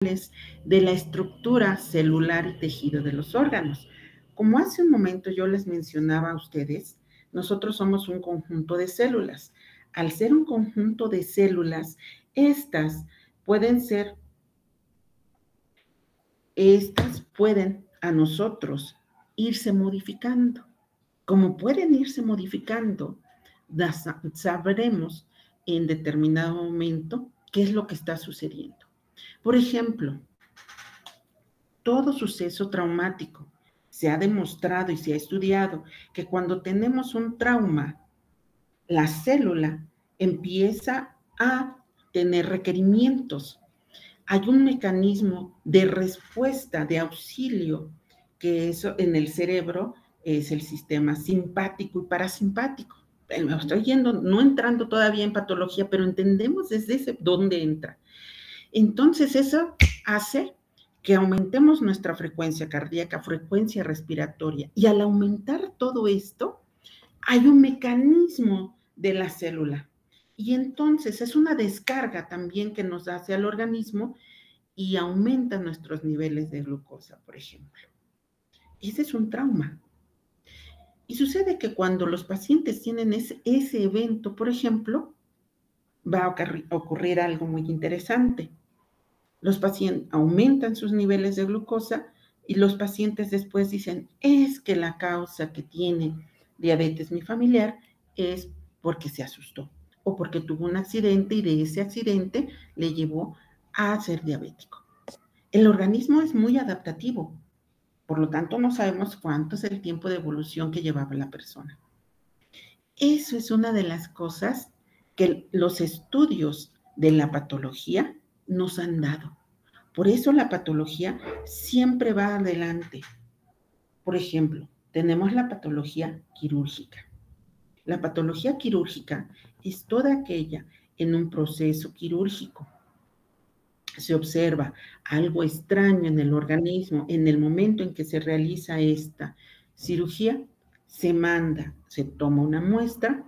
de la estructura celular y tejido de los órganos. Como hace un momento yo les mencionaba a ustedes, nosotros somos un conjunto de células. Al ser un conjunto de células, pueden ser, estas pueden a nosotros irse modificando. Como pueden irse modificando, sabremos en determinado momento qué es lo que está sucediendo. Por ejemplo, todo suceso traumático se ha demostrado y se ha estudiado que cuando tenemos un trauma, la célula empieza a tener requerimientos. Hay un mecanismo de respuesta, de auxilio, que eso en el cerebro es el sistema simpático y parasimpático. Me estoy yendo, no entrando todavía en patología, pero entendemos desde dónde entra. Entonces eso hace que aumentemos nuestra frecuencia cardíaca, frecuencia respiratoria. Y al aumentar todo esto, hay un mecanismo de la célula. Y entonces es una descarga también que nos hace al organismo y aumenta nuestros niveles de glucosa, por ejemplo. Ese es un trauma. Y sucede que cuando los pacientes tienen ese evento, por ejemplo, va a ocurrir algo muy interesante. Los pacientes aumentan sus niveles de glucosa y los pacientes después dicen, es que la causa que tiene diabetes mi familiar es porque se asustó o porque tuvo un accidente y de ese accidente le llevó a ser diabético. El organismo es muy adaptativo, por lo tanto no sabemos cuánto es el tiempo de evolución que llevaba la persona. Eso es una de las cosas que los estudios de la patología nos han dado. Por eso la patología siempre va adelante. Por ejemplo, tenemos la patología quirúrgica. La patología quirúrgica es toda aquella en un proceso quirúrgico. Se observa algo extraño en el organismo en el momento en que se realiza esta cirugía, se toma una muestra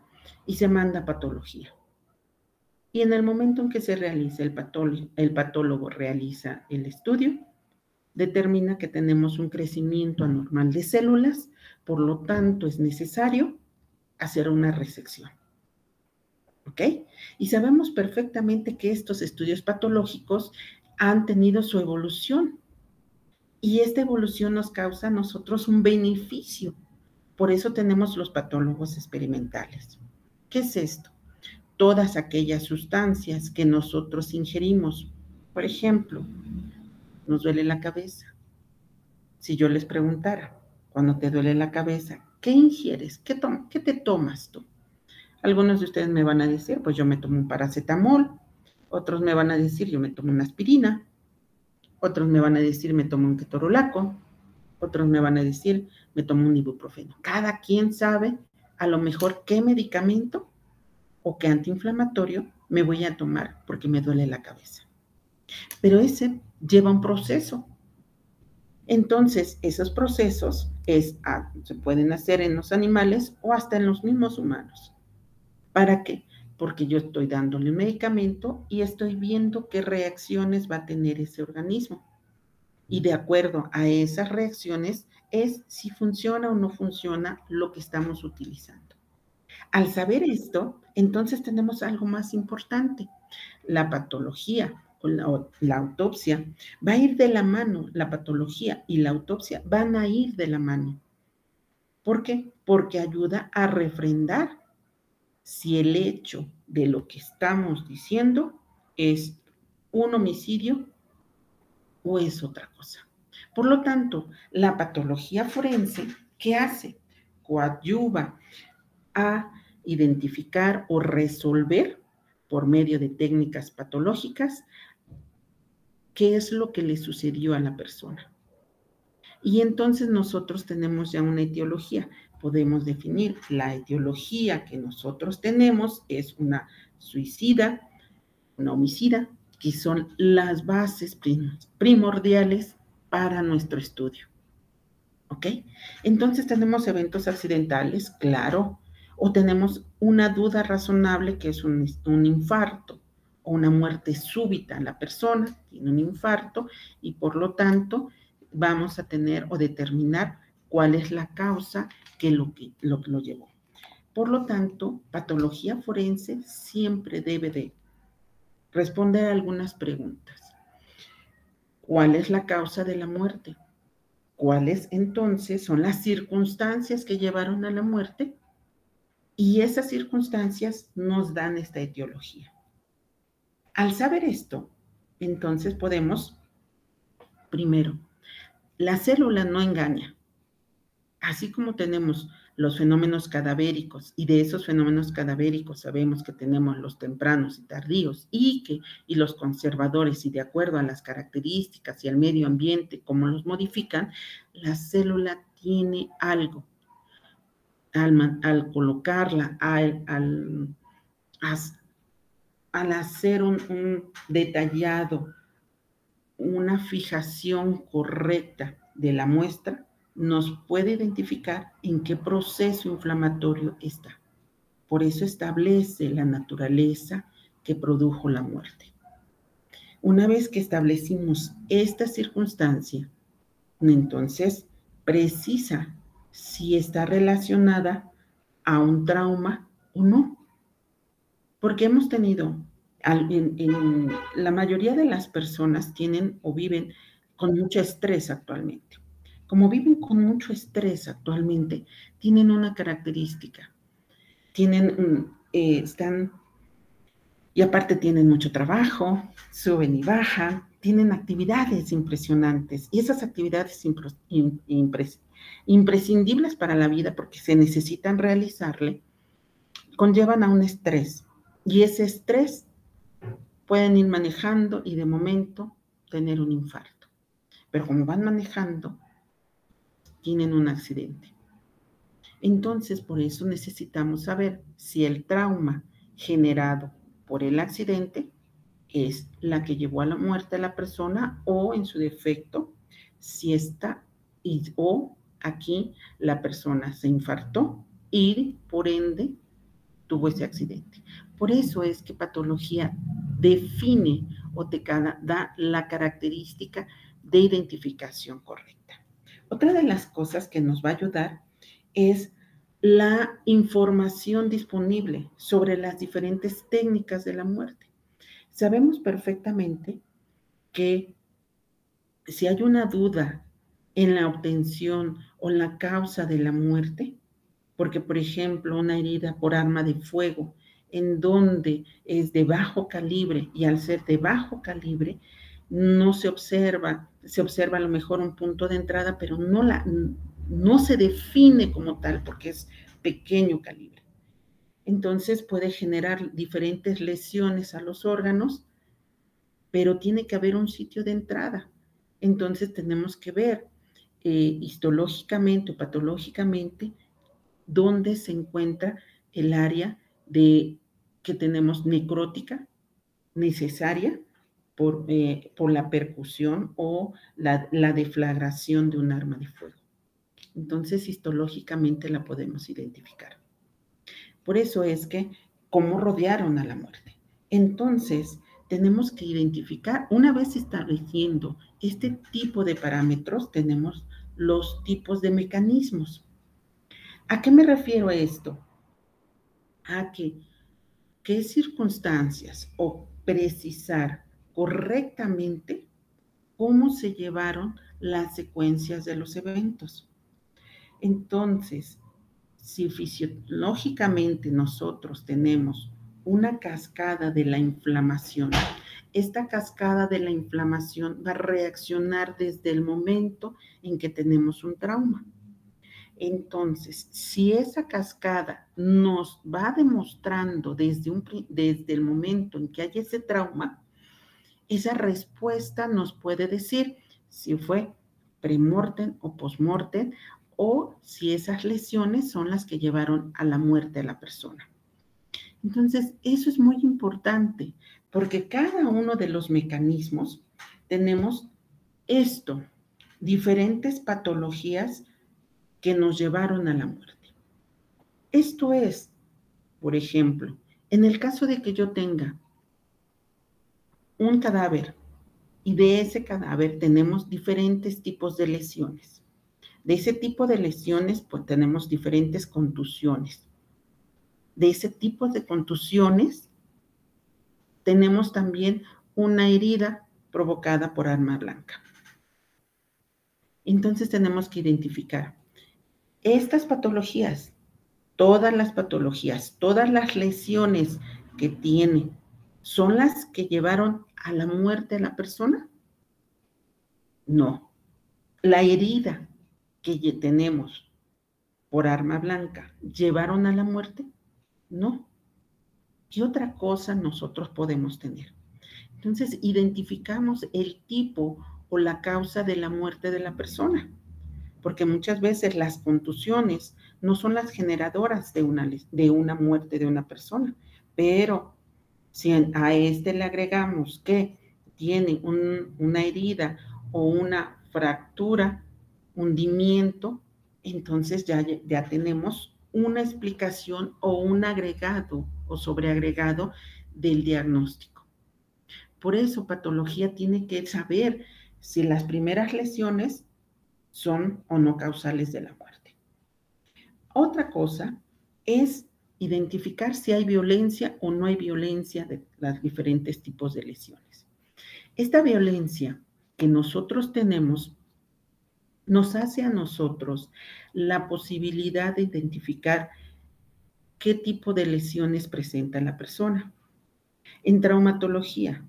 y se manda a patología. Y en el momento en que se realiza, el patólogo realiza el estudio, determina que tenemos un crecimiento anormal de células, por lo tanto es necesario hacer una resección. ¿Ok? Y sabemos perfectamente que estos estudios patológicos han tenido su evolución y esta evolución nos causa a nosotros un beneficio. Por eso tenemos los patólogos experimentales. ¿Qué es esto? Todas aquellas sustancias que nosotros ingerimos. Por ejemplo, nos duele la cabeza. Si yo les preguntara, cuando te duele la cabeza, ¿qué ingieres? ¿Qué te tomas tú? Algunos de ustedes me van a decir, pues yo me tomo un paracetamol. Otros me van a decir, yo me tomo una aspirina. Otros me van a decir, me tomo un ketorolaco. Otros me van a decir, me tomo un ibuprofeno. Cada quien sabe a lo mejor qué medicamento o qué antiinflamatorio me voy a tomar porque me duele la cabeza. Pero ese lleva un proceso. Entonces, esos procesos se pueden hacer en los animales o hasta en los mismos humanos. ¿Para qué? Porque yo estoy dándole un medicamento y estoy viendo qué reacciones va a tener ese organismo. Y de acuerdo a esas reacciones es si funciona o no funciona lo que estamos utilizando. Al saber esto, entonces tenemos algo más importante. La patología o la autopsia va a ir de la mano. La patología y la autopsia van a ir de la mano. ¿Por qué? Porque ayuda a refrendar si el hecho de lo que estamos diciendo es un homicidio o es otra cosa. Por lo tanto, la patología forense, ¿qué hace? Coadyuva a identificar o resolver por medio de técnicas patológicas qué es lo que le sucedió a la persona. Y entonces nosotros tenemos ya una etiología. Podemos definir la etiología que nosotros tenemos es una suicida, una homicida, que son las bases primordiales para nuestro estudio. ¿Ok? Entonces tenemos eventos accidentales, claro, o tenemos una duda razonable que es un infarto, o una muerte súbita. La persona tiene un infarto y por lo tanto vamos a tener o determinar cuál es la causa que lo llevó. Por lo tanto, patología forense siempre debe de responder a algunas preguntas. ¿Cuál es la causa de la muerte? ¿Cuáles entonces son las circunstancias que llevaron a la muerte? Y esas circunstancias nos dan esta etiología. Al saber esto, entonces podemos, primero, la célula no engaña. Así como tenemos los fenómenos cadavéricos, y de esos fenómenos cadavéricos sabemos que tenemos los tempranos y tardíos, y los conservadores, y de acuerdo a las características y al medio ambiente, cómo los modifican, la célula tiene algo. Al colocarla, al hacer un detallado, una fijación correcta de la muestra, nos puede identificar en qué proceso inflamatorio está. Por eso establece la naturaleza que produjo la muerte. Una vez que establecimos esta circunstancia, entonces precisa si está relacionada a un trauma o no. Porque hemos tenido, la mayoría de las personas tienen o viven con mucho estrés actualmente. Como viven con mucho estrés actualmente, tienen una característica, están, y aparte tienen mucho trabajo, suben y bajan, tienen actividades impresionantes, y esas actividades imprescindibles para la vida, porque se necesitan realizarle, conllevan a un estrés, y ese estrés pueden ir manejando y de momento tener un infarto. Pero como van manejando, tienen un accidente. Entonces, por eso necesitamos saber si el trauma generado por el accidente es la que llevó a la muerte a la persona, o en su defecto, si está, o aquí la persona se infartó y por ende tuvo ese accidente. Por eso es que patología define o te da la característica de identificación correcta. Otra de las cosas que nos va a ayudar es la información disponible sobre las diferentes técnicas de la muerte. Sabemos perfectamente que si hay una duda en la obtención o la causa de la muerte, porque por ejemplo una herida por arma de fuego en donde es de bajo calibre, y al ser de bajo calibre no se observa a lo mejor un punto de entrada, pero no se define como tal porque es pequeño calibre. Entonces puede generar diferentes lesiones a los órganos, pero tiene que haber un sitio de entrada. Entonces tenemos que ver histológicamente o patológicamente dónde se encuentra el área que tenemos necrótica necesaria por la percusión o la deflagración de un arma de fuego. Entonces, histológicamente la podemos identificar. Por eso es que, ¿cómo rodearon a la muerte? Entonces, tenemos que identificar, una vez estableciendo este tipo de parámetros, tenemos los tipos de mecanismos. ¿A qué me refiero a esto? A qué circunstancias, o precisar correctamente cómo se llevaron las secuencias de los eventos. Entonces, si fisiológicamente nosotros tenemos una cascada de la inflamación, esta cascada de la inflamación va a reaccionar desde el momento en que tenemos un trauma. Entonces, si esa cascada nos va demostrando desde el momento en que hay ese trauma, esa respuesta nos puede decir si fue premortem o postmortem, o si esas lesiones son las que llevaron a la muerte de la persona. Entonces, eso es muy importante, porque cada uno de los mecanismos tenemos esto, diferentes patologías que nos llevaron a la muerte. Esto es, por ejemplo, en el caso de que yo tenga un cadáver y de ese cadáver tenemos diferentes tipos de lesiones. De ese tipo de lesiones, pues tenemos diferentes contusiones. De ese tipo de contusiones, tenemos también una herida provocada por arma blanca. Entonces tenemos que identificar estas patologías, todas las patologías, todas las lesiones que tiene, ¿son las que llevaron a la muerte de la persona? No. La herida que tenemos por arma blanca, ¿llevaron a la muerte? No. ¿Qué otra cosa nosotros podemos tener? Entonces, identificamos el tipo o la causa de la muerte de la persona, porque muchas veces las contusiones no son las generadoras de una muerte de una persona, pero si a este le agregamos que tiene una herida o una fractura, hundimiento, entonces ya tenemos una explicación o un agregado o sobreagregado del diagnóstico. Por eso patología tiene que saber si las primeras lesiones son o no causales de la muerte. Otra cosa es identificar si hay violencia o no hay violencia de los diferentes tipos de lesiones. Esta violencia que nosotros tenemos nos hace a nosotros la posibilidad de identificar qué tipo de lesiones presenta la persona. En traumatología,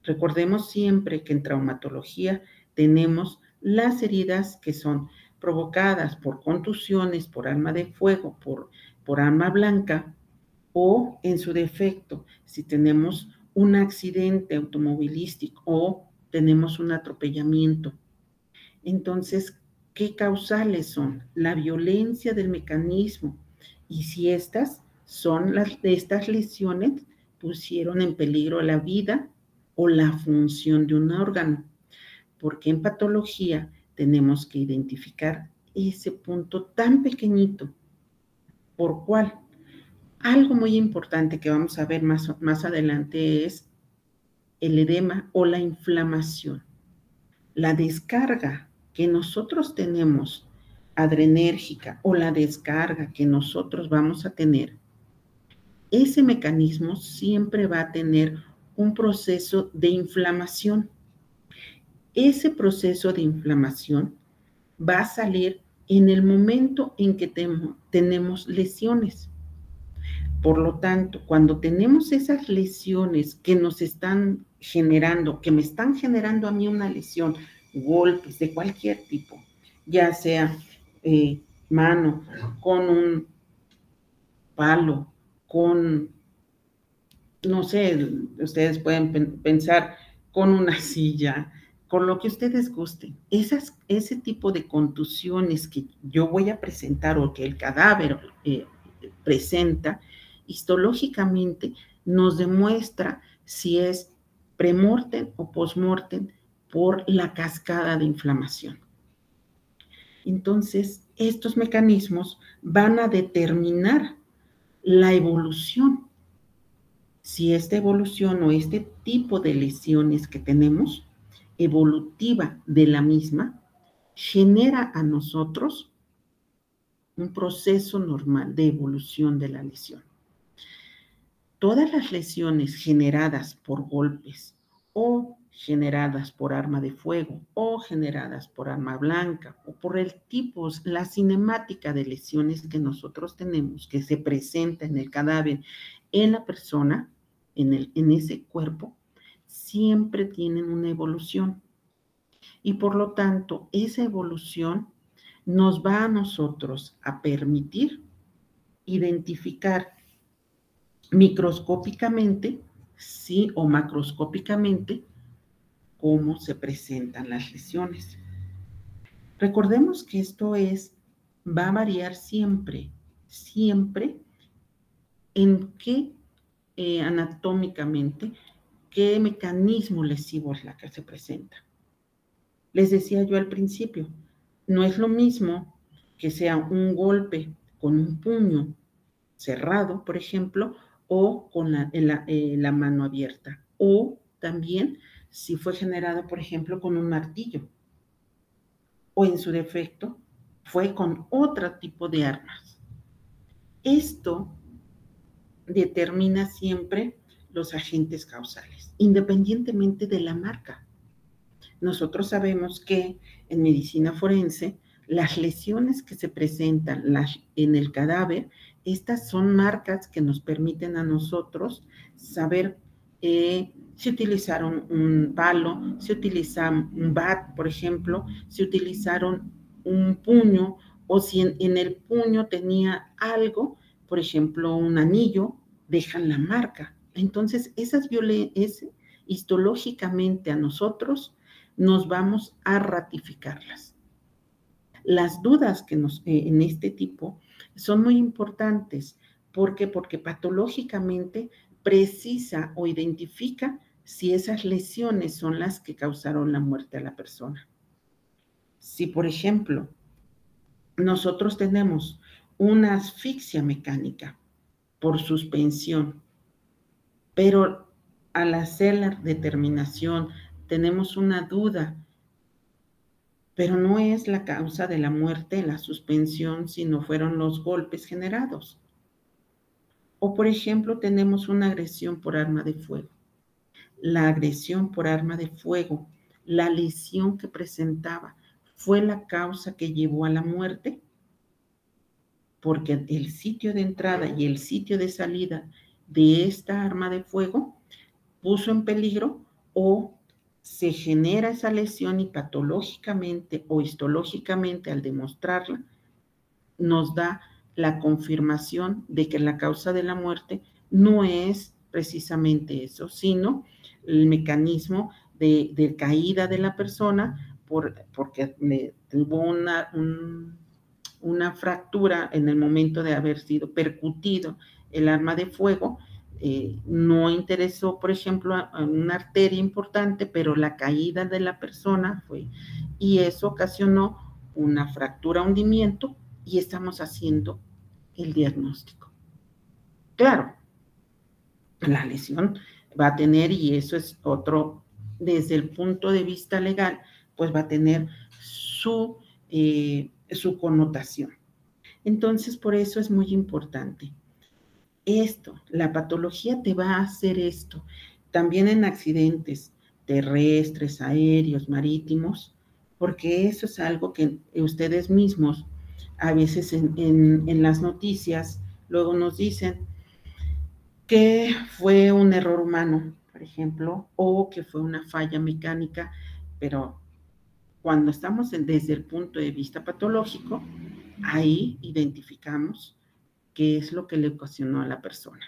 recordemos siempre que en traumatología tenemos las heridas que son provocadas por contusiones, por arma de fuego, por arma blanca, o en su defecto, si tenemos un accidente automovilístico o tenemos un atropellamiento. Entonces, ¿qué causales son? La violencia del mecanismo. Y si estas estas lesiones pusieron en peligro la vida o la función de un órgano. Porque en patología tenemos que identificar ese punto tan pequeñito. ¿Por cuál? Algo muy importante que vamos a ver más adelante es el edema o la inflamación. La descarga que nosotros tenemos adrenérgica o la descarga que nosotros vamos a tener, ese mecanismo siempre va a tener un proceso de inflamación. Ese proceso de inflamación va a salir en el momento en que tenemos lesiones. Por lo tanto, cuando tenemos esas lesiones que nos están generando, que me están generando a mí una lesión, golpes de cualquier tipo, ya sea mano, con un palo, con, no sé, ustedes pueden pensar con una silla, con lo que ustedes gusten. Ese tipo de contusiones que yo voy a presentar o que el cadáver presenta, histológicamente nos demuestra si es premortem o postmortem por la cascada de inflamación. Entonces, estos mecanismos van a determinar la evolución. Si esta evolución o este tipo de lesiones que tenemos, evolutiva de la misma, genera a nosotros un proceso normal de evolución de la lesión. Todas las lesiones generadas por golpes o generadas por arma de fuego o generadas por arma blanca o por el tipo, la cinemática de lesiones que nosotros tenemos, que se presenta en el cadáver, en la persona, en ese cuerpo, siempre tienen una evolución. Y por lo tanto, esa evolución nos va a nosotros a permitir identificar microscópicamente, sí, o macroscópicamente, cómo se presentan las lesiones. Recordemos que va a variar siempre, siempre en qué anatómicamente, qué mecanismo lesivo es la que se presenta. Les decía yo al principio, no es lo mismo que sea un golpe con un puño cerrado, por ejemplo, o con la mano abierta, o también si fue generado, por ejemplo, con un martillo o en su defecto fue con otro tipo de armas. Esto determina siempre los agentes causales, independientemente de la marca. Nosotros sabemos que en medicina forense, las lesiones que se presentan en el cadáver, estas son marcas que nos permiten a nosotros saber si utilizaron un palo, si utilizaron un bat, por ejemplo, si utilizaron un puño o si en el puño tenía algo, por ejemplo, un anillo, dejan la marca. Entonces, histológicamente a nosotros nos vamos a ratificarlas. Las dudas que en este tipo son muy importantes. ¿Por qué? Porque patológicamente precisa o identifica si esas lesiones son las que causaron la muerte a la persona. Si, por ejemplo, nosotros tenemos una asfixia mecánica por suspensión, pero al hacer la determinación tenemos una duda, pero no es la causa de la muerte la suspensión, sino fueron los golpes generados. O, por ejemplo, tenemos una agresión por arma de fuego. La agresión por arma de fuego, la lesión que presentaba, ¿fue la causa que llevó a la muerte? Porque el sitio de entrada y el sitio de salida de esta arma de fuego puso en peligro o se genera esa lesión y patológicamente o histológicamente al demostrarla nos da la confirmación de que la causa de la muerte no es precisamente eso, sino el mecanismo de caída de la persona porque tuvo una fractura en el momento de haber sido percutido el arma de fuego. No interesó, por ejemplo, a una arteria importante, pero la caída de la persona fue, y eso ocasionó una fractura, hundimiento, y estamos haciendo el diagnóstico. Claro, la lesión va a tener, y eso es otro, desde el punto de vista legal, pues va a tener su connotación. Entonces, por eso es muy importante. La patología te va a hacer esto. También en accidentes terrestres, aéreos, marítimos, porque eso es algo que ustedes mismos a veces en las noticias luego nos dicen que fue un error humano, por ejemplo, o que fue una falla mecánica, pero cuando estamos desde el punto de vista patológico, ahí identificamos qué es lo que le ocasionó a la persona.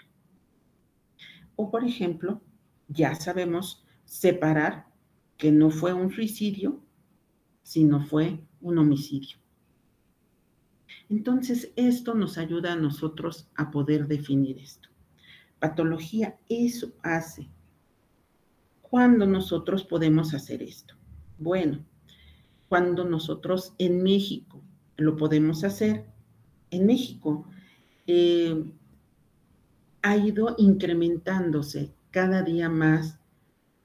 O, por ejemplo, ya sabemos separar que no fue un suicidio, sino fue un homicidio. Entonces, esto nos ayuda a nosotros a poder definir esto. Patología, eso hace. ¿Cuándo nosotros podemos hacer esto? Bueno, cuando nosotros en México lo podemos hacer, en México ha ido incrementándose cada día más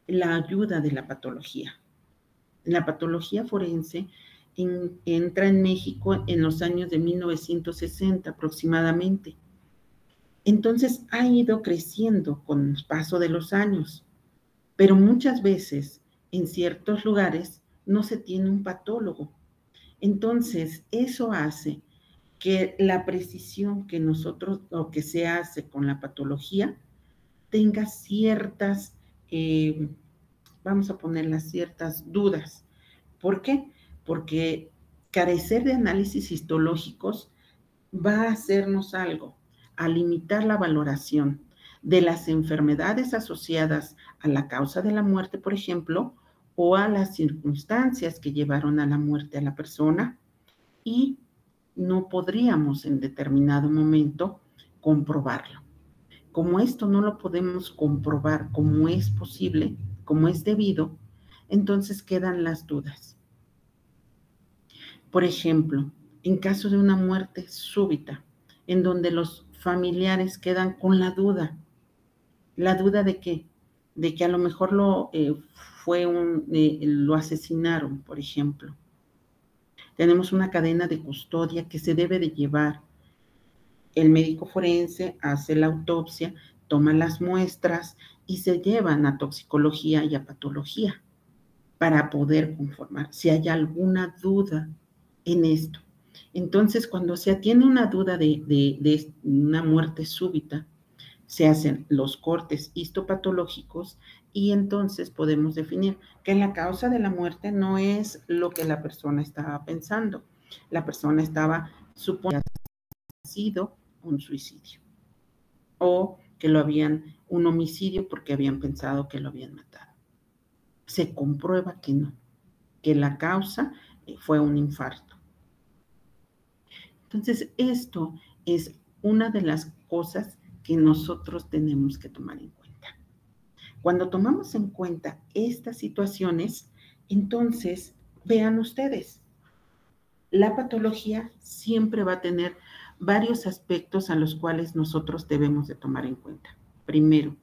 la ayuda de la patología. La patología forense entra en México en los años de 1960 aproximadamente. Entonces ha ido creciendo con el paso de los años, pero muchas veces en ciertos lugares no se tiene un patólogo. Entonces eso hace que la precisión que nosotros o que se hace con la patología tenga ciertas, vamos a ponerlas ciertas dudas. ¿Por qué? Porque carecer de análisis histológicos va a hacernos algo, a limitar la valoración de las enfermedades asociadas a la causa de la muerte, por ejemplo, o a las circunstancias que llevaron a la muerte a la persona, y no podríamos en determinado momento comprobarlo. Como esto no lo podemos comprobar como es posible, como es debido, entonces quedan las dudas. Por ejemplo, en caso de una muerte súbita, en donde los familiares quedan con la duda de qué, de que a lo mejor lo asesinaron, por ejemplo. Tenemos una cadena de custodia que se debe de llevar. El médico forense hace la autopsia, toma las muestras y se llevan a toxicología y a patología para poder conformar si hay alguna duda en esto. Entonces, cuando se tiene una duda de una muerte súbita, se hacen los cortes histopatológicos y entonces podemos definir que la causa de la muerte no es lo que la persona estaba pensando. La persona estaba suponiendo que ha sido un suicidio o que un homicidio porque habían pensado que lo habían matado. Se comprueba que no, que la causa fue un infarto. Entonces, esto es una de las cosas que nosotros tenemos que tomar en cuenta. Cuando tomamos en cuenta estas situaciones, entonces, vean ustedes, la patología siempre va a tener varios aspectos a los cuales nosotros debemos de tomar en cuenta. Primero,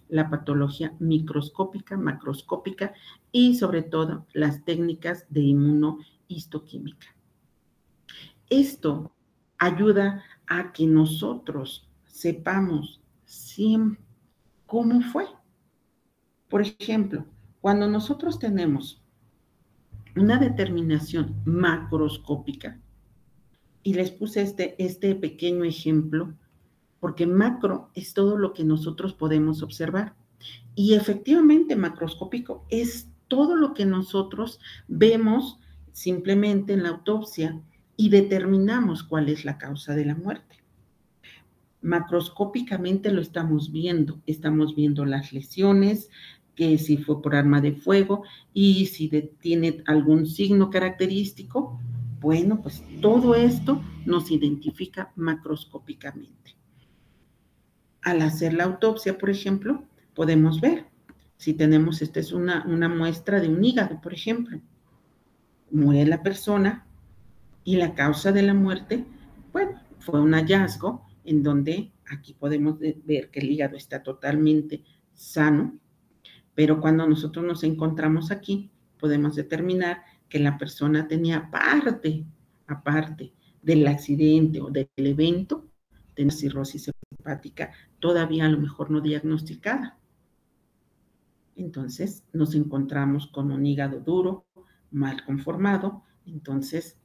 la patología microscópica, macroscópica y sobre todo las técnicas de inmunohistoquímica. Esto ayuda a que nosotros sepamos siempre cómo fue. Por ejemplo, cuando nosotros tenemos una determinación macroscópica, y les puse este pequeño ejemplo, porque macro es todo lo que nosotros podemos observar. Y efectivamente, macroscópico es todo lo que nosotros vemos simplemente en la autopsia y determinamos cuál es la causa de la muerte. Macroscópicamente lo estamos viendo las lesiones, que si fue por arma de fuego y si tiene algún signo característico. Bueno, pues todo esto nos identifica macroscópicamente. Al hacer la autopsia, por ejemplo, podemos ver si tenemos, esta es una muestra de un hígado, por ejemplo. Muere la persona y la causa de la muerte, bueno, fue un hallazgo en donde aquí podemos ver que el hígado está totalmente sano, pero cuando nosotros nos encontramos aquí, podemos determinar que la persona tenía aparte del accidente o del evento, de una cirrosis hepática todavía a lo mejor no diagnosticada. Entonces nos encontramos con un hígado duro, mal conformado. Entonces,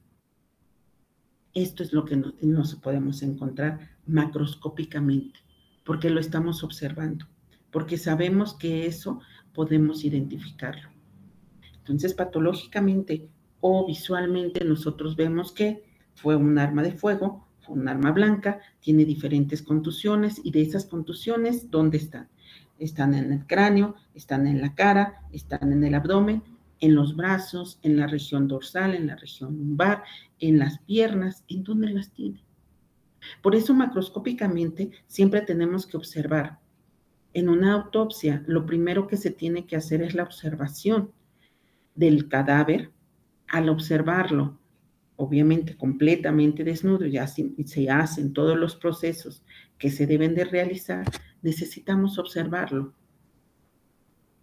esto es lo que nos podemos encontrar macroscópicamente, porque lo estamos observando, porque sabemos que eso podemos identificarlo. Entonces, patológicamente o visualmente nosotros vemos que fue un arma de fuego, fue un arma blanca, tiene diferentes contusiones y de esas contusiones, ¿dónde están? Están en el cráneo, están en la cara, están en el abdomen, en los brazos, en la región dorsal, en la región lumbar, en las piernas, ¿en dónde las tiene? Por eso macroscópicamente siempre tenemos que observar. En una autopsia, lo primero que se tiene que hacer es la observación del cadáver. Al observarlo, obviamente completamente desnudo, ya se hacen todos los procesos que se deben de realizar, necesitamos observarlo.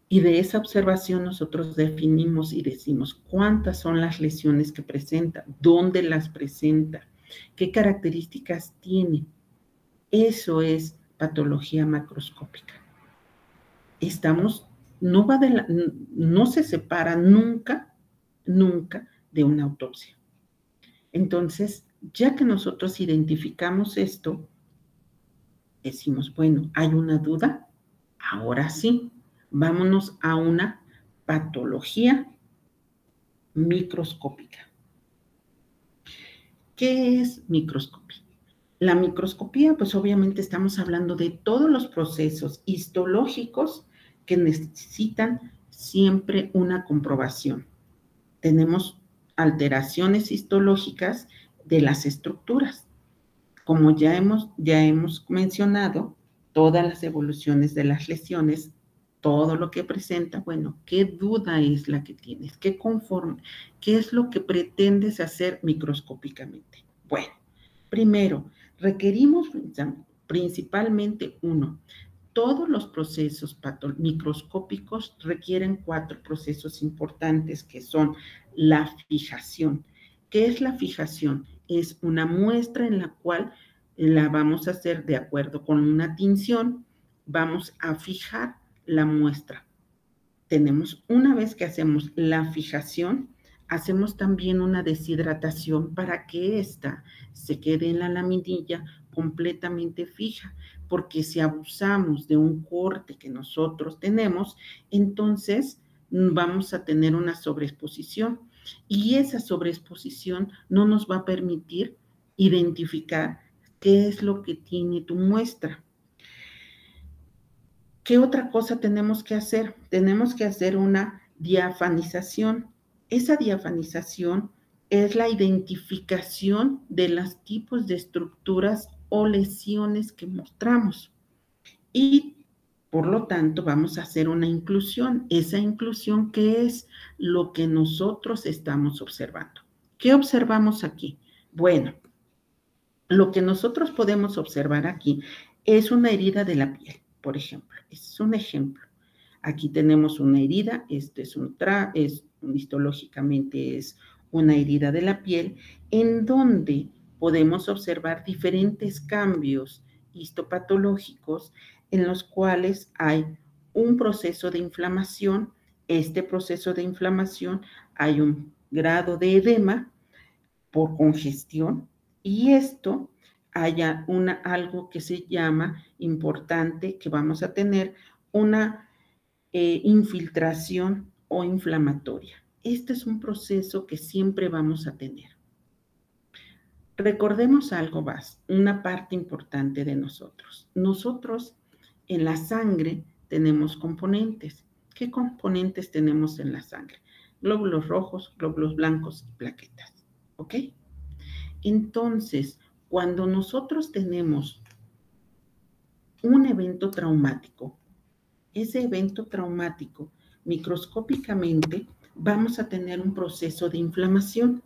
Y de esa observación nosotros definimos y decimos cuántas son las lesiones que presenta, dónde las presenta, qué características tiene. Eso es patología macroscópica. No se separa nunca de una autopsia. Entonces, ya que nosotros identificamos esto, decimos, bueno, ¿hay una duda? Ahora sí, vámonos a una patología microscópica. ¿Qué es microscopía? La microscopía, pues obviamente estamos hablando de todos los procesos histológicos que necesitan siempre una comprobación. Tenemos alteraciones histológicas de las estructuras. Como ya hemos mencionado, todas las evoluciones de las lesiones, todo lo que presenta, bueno, ¿qué duda es la que tienes? ¿Qué es lo que pretendes hacer microscópicamente? Bueno, primero, requerimos principalmente Todos los procesos microscópicos requieren 4 procesos importantes que son la fijación. ¿Qué es la fijación? Es una muestra en la cual la vamos a hacer de acuerdo con una tinción, vamos a fijar la muestra. Una vez que hacemos la fijación, hacemos también una deshidratación para que ésta se quede en la laminilla completamente fija, porque si abusamos de un corte que nosotros tenemos, entonces vamos a tener una sobreexposición y esa sobreexposición no nos va a permitir identificar qué es lo que tiene tu muestra. ¿Qué otra cosa tenemos que hacer? Tenemos que hacer una diafanización. Esa diafanización es la identificación de los tipos de estructuras o lesiones que mostramos. Y por lo tanto vamos a hacer una inclusión. Esa inclusión, ¿qué es lo que nosotros estamos observando? ¿Qué observamos aquí? Bueno, lo que nosotros podemos observar aquí es una herida de la piel, por ejemplo. Es un ejemplo. Aquí tenemos una herida, este es histológicamente es una herida de la piel, en donde podemos observar diferentes cambios histopatológicos en los cuales hay un proceso de inflamación. Este proceso de inflamación hay un grado de edema por congestión y esto haya algo que se llama importante, que vamos a tener una infiltración o inflamatoria. Este es un proceso que siempre vamos a tener. Recordemos algo más, una parte importante de nosotros. Nosotros en la sangre tenemos componentes. ¿Qué componentes tenemos en la sangre? Glóbulos rojos, glóbulos blancos y plaquetas. ¿Ok? Entonces, cuando nosotros tenemos un evento traumático, ese evento traumático, microscópicamente, vamos a tener un proceso de inflamación.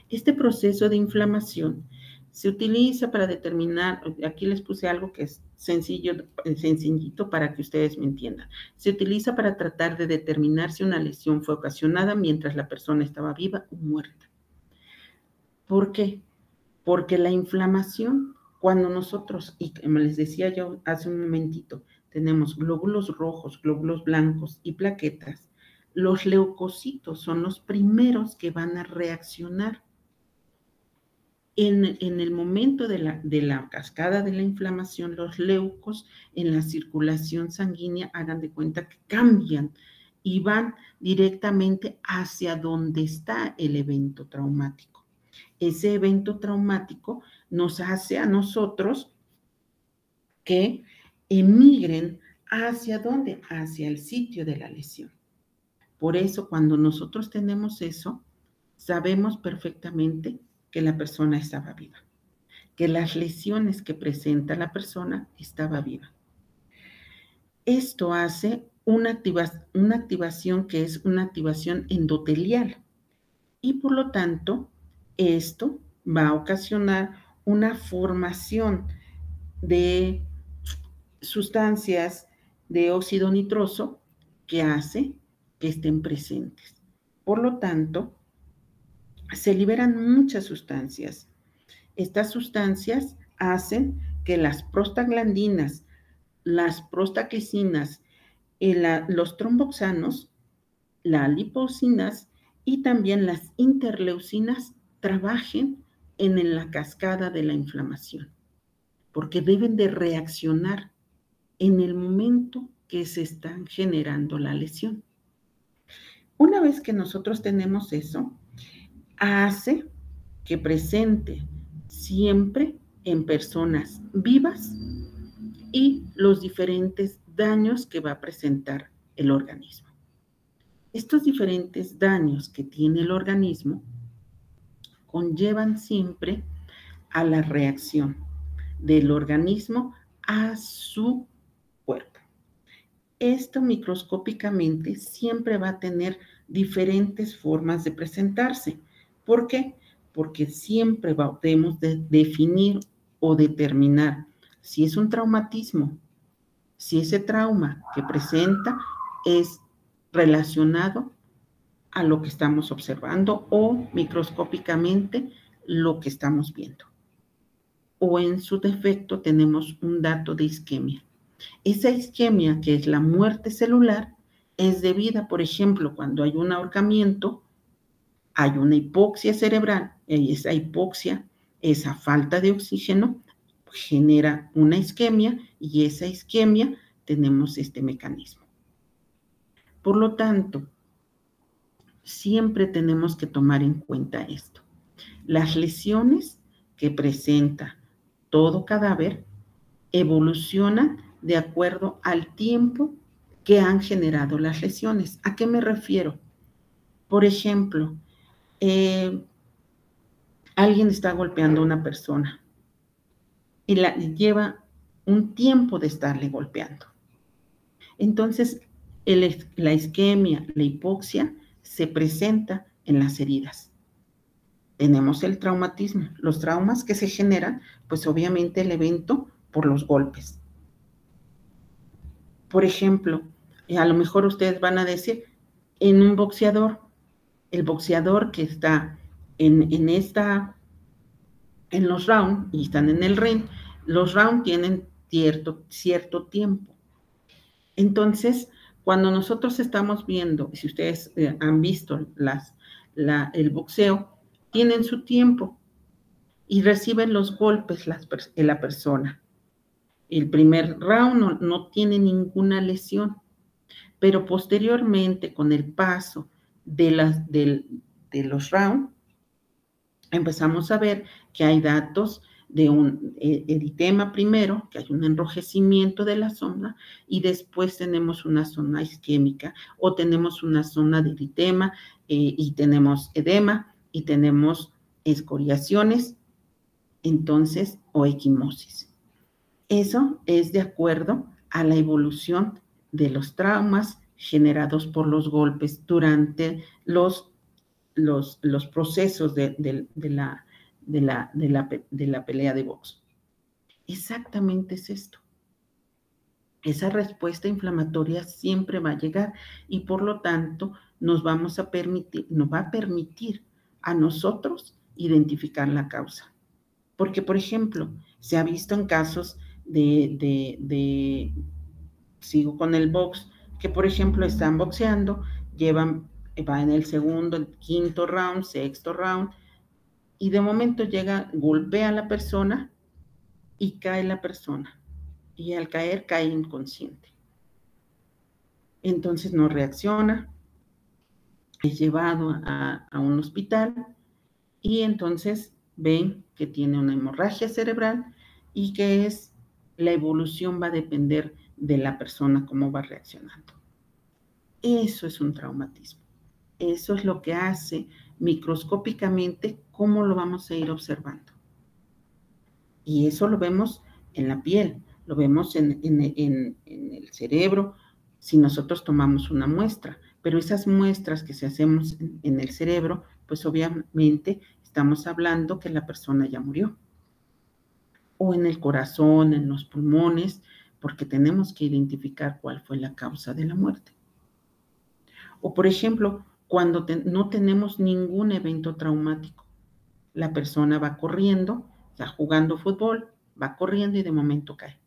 Este proceso de inflamación se utiliza para determinar, aquí les puse algo que es sencillito para que ustedes me entiendan. Se utiliza para tratar de determinar si una lesión fue ocasionada mientras la persona estaba viva o muerta. ¿Por qué? Porque la inflamación, cuando nosotros, y como les decía yo hace un momentito, tenemos glóbulos rojos, glóbulos blancos y plaquetas, los leucocitos son los primeros que van a reaccionar. En el momento de la cascada de la inflamación, los leucos en la circulación sanguínea, hagan de cuenta que cambian y van directamente hacia donde está el evento traumático. Ese evento traumático nos hace a nosotros que emigren hacia dónde, hacia el sitio de la lesión. Por eso, cuando nosotros tenemos eso, sabemos perfectamente que la persona estaba viva, que las lesiones que presenta la persona estaba viva. Esto hace una activación que es una activación endotelial y por lo tanto esto va a ocasionar una formación de sustancias de óxido nitroso que hace que estén presentes. Por lo tanto, se liberan muchas sustancias. Estas sustancias hacen que las prostaglandinas, las prostaglandicinas, los tromboxanos, las lipocinas y también las interleucinas trabajen en la cascada de la inflamación, porque deben de reaccionar en el momento que se están generando la lesión. Una vez que nosotros tenemos eso, hace que presente siempre en personas vivas y los diferentes daños que va a presentar el organismo. Estos diferentes daños que tiene el organismo conllevan siempre a la reacción del organismo a su cuerpo. Esto microscópicamente siempre va a tener diferentes formas de presentarse. ¿Por qué? Porque siempre debemos de definir o determinar si es un traumatismo, si ese trauma que presenta es relacionado a lo que estamos observando o microscópicamente lo que estamos viendo. O en su defecto tenemos un dato de isquemia. Esa isquemia, que es la muerte celular, es debida, por ejemplo, cuando hay un ahorcamiento, hay una hipoxia cerebral, y esa hipoxia, esa falta de oxígeno, genera una isquemia, y esa isquemia tenemos este mecanismo. Por lo tanto, siempre tenemos que tomar en cuenta esto. Las lesiones que presenta todo cadáver evolucionan de acuerdo al tiempo que han generado las lesiones. ¿A qué me refiero? Por ejemplo, alguien está golpeando a una persona y lleva un tiempo de estarle golpeando. Entonces, la isquemia, la hipoxia, se presenta en las heridas. Tenemos el traumatismo, los traumas que se generan, pues obviamente el evento por los golpes. Por ejemplo, a lo mejor ustedes van a decir, en un boxeador, el boxeador que está en los rounds y están en el ring, los rounds tienen cierto tiempo. Entonces, cuando nosotros estamos viendo, si ustedes han visto el boxeo, tienen su tiempo y reciben los golpes la persona. El primer round no tiene ninguna lesión, pero posteriormente, con el paso de los rounds, empezamos a ver que hay datos de un eritema primero, que hay un enrojecimiento de la zona, y después tenemos una zona isquémica, o tenemos una zona de eritema, y tenemos edema, y tenemos escoriaciones, entonces, o equimosis. Eso es de acuerdo a la evolución de los traumas generados por los golpes durante los procesos de la pelea de box. Exactamente es esto. Esa respuesta inflamatoria siempre va a llegar y por lo tanto nos va a permitir a nosotros identificar la causa. Porque, por ejemplo, se ha visto en casos sigo con el box, que por ejemplo están boxeando, va en el segundo, el quinto round, sexto round, y de momento golpea a la persona y cae la persona. Y al caer, cae inconsciente. Entonces no reacciona, es llevado a un hospital y entonces ven que tiene una hemorragia cerebral y que la evolución va a depender de la persona, cómo va reaccionando. Eso es un traumatismo. Eso es lo que hace microscópicamente cómo lo vamos a ir observando. Y eso lo vemos en la piel, lo vemos en el cerebro, si nosotros tomamos una muestra. Pero esas muestras que se hacemos en el cerebro, pues obviamente estamos hablando que la persona ya murió. O en el corazón, en los pulmones, porque tenemos que identificar cuál fue la causa de la muerte. O por ejemplo, cuando no tenemos ningún evento traumático. La persona va corriendo, está jugando fútbol, va corriendo y de momento cae.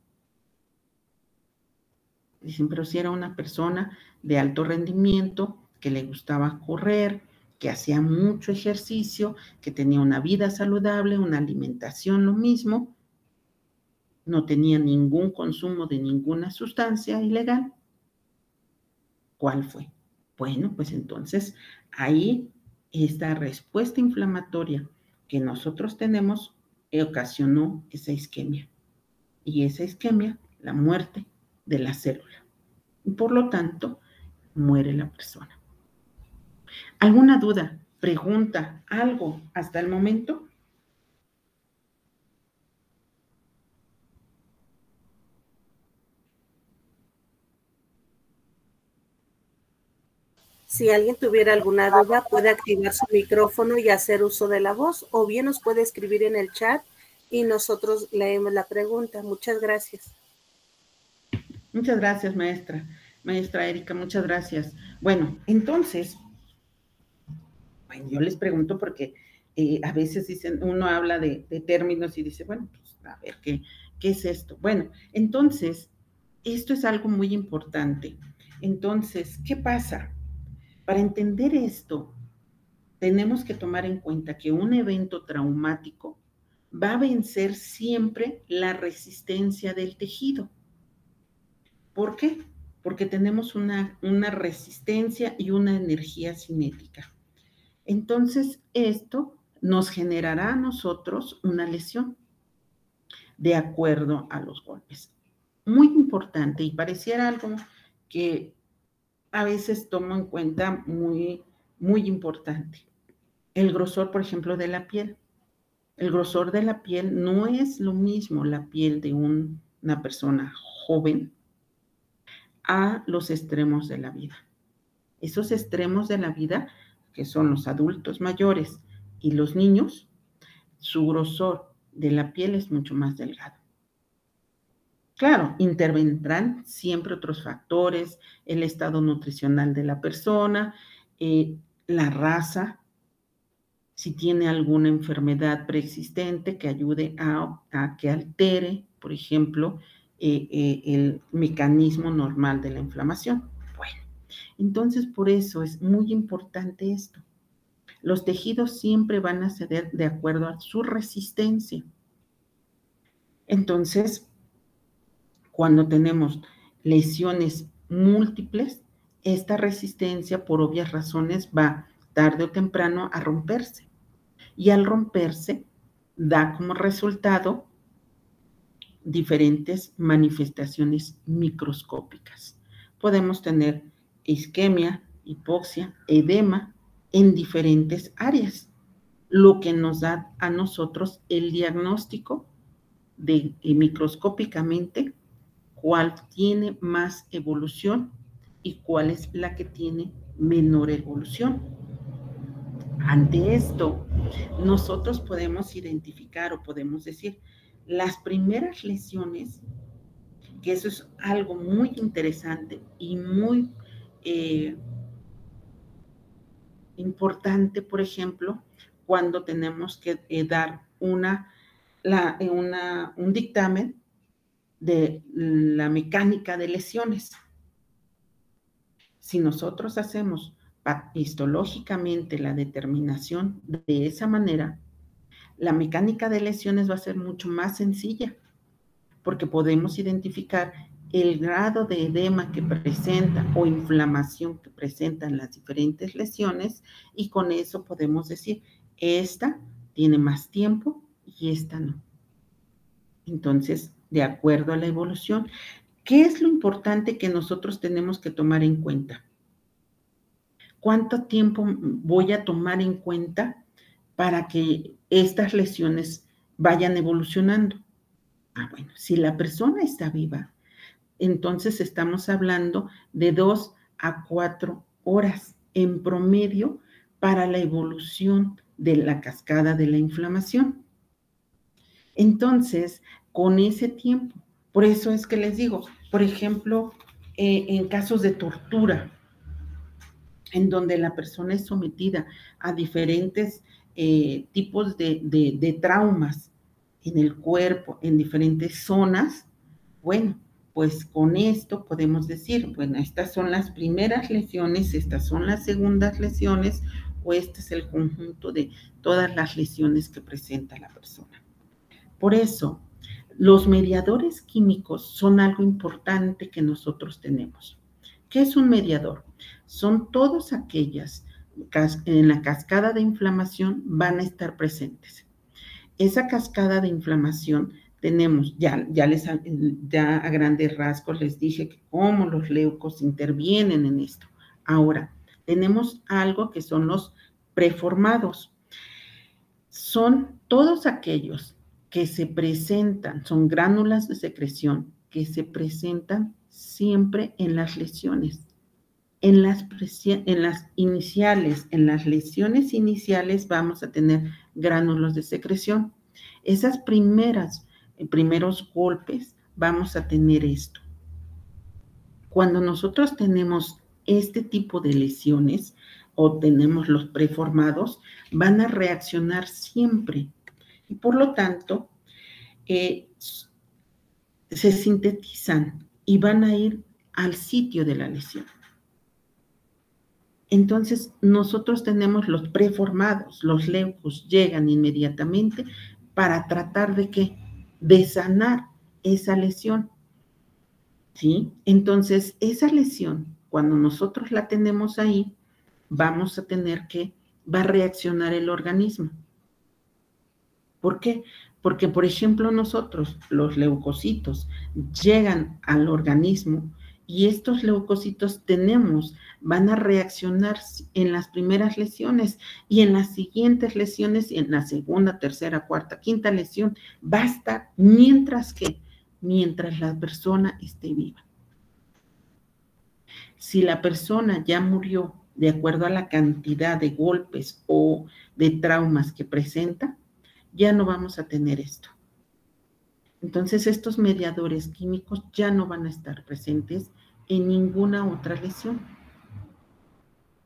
Dicen, pero si era una persona de alto rendimiento, que le gustaba correr, que hacía mucho ejercicio, que tenía una vida saludable, una alimentación lo mismo, no tenía ningún consumo de ninguna sustancia ilegal. ¿Cuál fue? Bueno, pues entonces ahí esta respuesta inflamatoria que nosotros tenemos ocasionó esa isquemia. Y esa isquemia, la muerte de la célula. Y por lo tanto, muere la persona. ¿Alguna duda, pregunta, algo hasta el momento? Si alguien tuviera alguna duda, puede activar su micrófono y hacer uso de la voz, o bien nos puede escribir en el chat y nosotros leemos la pregunta. Muchas gracias. Muchas gracias, maestra. Maestra Erika, muchas gracias. Bueno, entonces, bueno, yo les pregunto porque a veces dicen, uno habla de términos y dice, bueno, pues a ver, ¿qué es esto? Bueno, entonces, esto es algo muy importante. Entonces, ¿qué pasa? Para entender esto, tenemos que tomar en cuenta que un evento traumático va a vencer siempre la resistencia del tejido. ¿Por qué? Porque tenemos una resistencia y una energía cinética. Entonces, esto nos generará a nosotros una lesión de acuerdo a los golpes. Muy importante y pareciera algo que a veces tomo en cuenta muy importante. El grosor, por ejemplo, de la piel. El grosor de la piel no es lo mismo la piel de una persona joven a los extremos de la vida. Esos extremos de la vida, que son los adultos mayores y los niños, su grosor de la piel es mucho más delgado. Claro, intervendrán siempre otros factores, el estado nutricional de la persona, la raza, si tiene alguna enfermedad preexistente que ayude a que altere, por ejemplo, el mecanismo normal de la inflamación. Bueno, entonces por eso es muy importante esto. Los tejidos siempre van a ceder de acuerdo a su resistencia. Entonces, cuando tenemos lesiones múltiples, esta resistencia, por obvias razones, va tarde o temprano a romperse. Y al romperse, da como resultado diferentes manifestaciones microscópicas. Podemos tener isquemia, hipoxia, edema en diferentes áreas, lo que nos da a nosotros el diagnóstico de microscópicamente cuál tiene más evolución y cuál es la que tiene menor evolución. Ante esto, nosotros podemos identificar o podemos decir las primeras lesiones, que eso es algo muy interesante y muy importante, por ejemplo, cuando tenemos que dar un dictamen de la mecánica de lesiones. Si nosotros hacemos histológicamente la determinación de esa manera, la mecánica de lesiones va a ser mucho más sencilla, porque podemos identificar el grado de edema que presenta o inflamación que presentan las diferentes lesiones y con eso podemos decir, esta tiene más tiempo y esta no. Entonces, de acuerdo a la evolución, ¿qué es lo importante que nosotros tenemos que tomar en cuenta? ¿Cuánto tiempo voy a tomar en cuenta para que estas lesiones vayan evolucionando? Bueno, si la persona está viva, entonces estamos hablando de 2 a 4 horas en promedio para la evolución de la cascada de la inflamación. Entonces, con ese tiempo, por eso es que les digo, por ejemplo, en casos de tortura, en donde la persona es sometida a diferentes tipos de traumas en el cuerpo, en diferentes zonas, bueno, pues con esto podemos decir, bueno, estas son las primeras lesiones, estas son las segundas lesiones, o este es el conjunto de todas las lesiones que presenta la persona. Por eso, los mediadores químicos son algo importante que nosotros tenemos. ¿Qué es un mediador? Son todas aquellas en la cascada de inflamación van a estar presentes. Esa cascada de inflamación tenemos, ya a grandes rasgos les dije que cómo los leucos intervienen en esto. Ahora, tenemos algo que son los preformados. Son todos aquellos que se presentan, son gránulas de secreción que se presentan siempre en las lesiones. En las iniciales, en las lesiones iniciales vamos a tener gránulos de secreción. Esas primeros golpes vamos a tener esto. Cuando nosotros tenemos este tipo de lesiones o tenemos los preformados, van a reaccionar siempre. Y por lo tanto, se sintetizan y van a ir al sitio de la lesión. Entonces, nosotros tenemos los preformados, los leucos llegan inmediatamente para tratar de ¿qué? De sanar esa lesión, ¿sí? Entonces, esa lesión, cuando nosotros la tenemos ahí, vamos a tener que, va a reaccionar el organismo. ¿Por qué? Porque, por ejemplo, nosotros, los leucocitos, llegan al organismo y estos leucocitos van a reaccionar en las primeras lesiones y en las siguientes lesiones, y en la segunda, tercera, cuarta, quinta lesión, va a estar mientras la persona esté viva. Si la persona ya murió de acuerdo a la cantidad de golpes o de traumas que presenta, ya no vamos a tener esto. Entonces, estos mediadores químicos ya no van a estar presentes en ninguna otra lesión.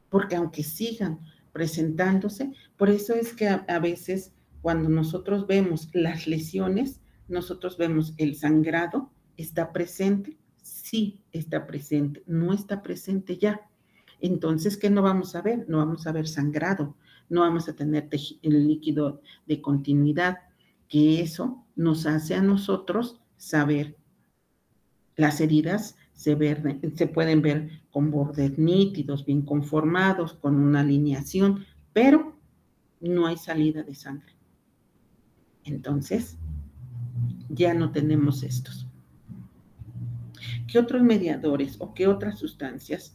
Porque aunque sigan presentándose, por eso es que a veces cuando nosotros vemos las lesiones, nosotros vemos el sangrado, ¿está presente? Sí, está presente. No está presente ya. Entonces, ¿qué no vamos a ver? No vamos a ver sangrado, no vamos a tener el líquido de continuidad, que eso nos hace a nosotros saber. Las heridas se pueden ver con bordes nítidos, bien conformados, con una alineación, pero no hay salida de sangre. Entonces, ya no tenemos estos. ¿Qué otros mediadores o qué otras sustancias,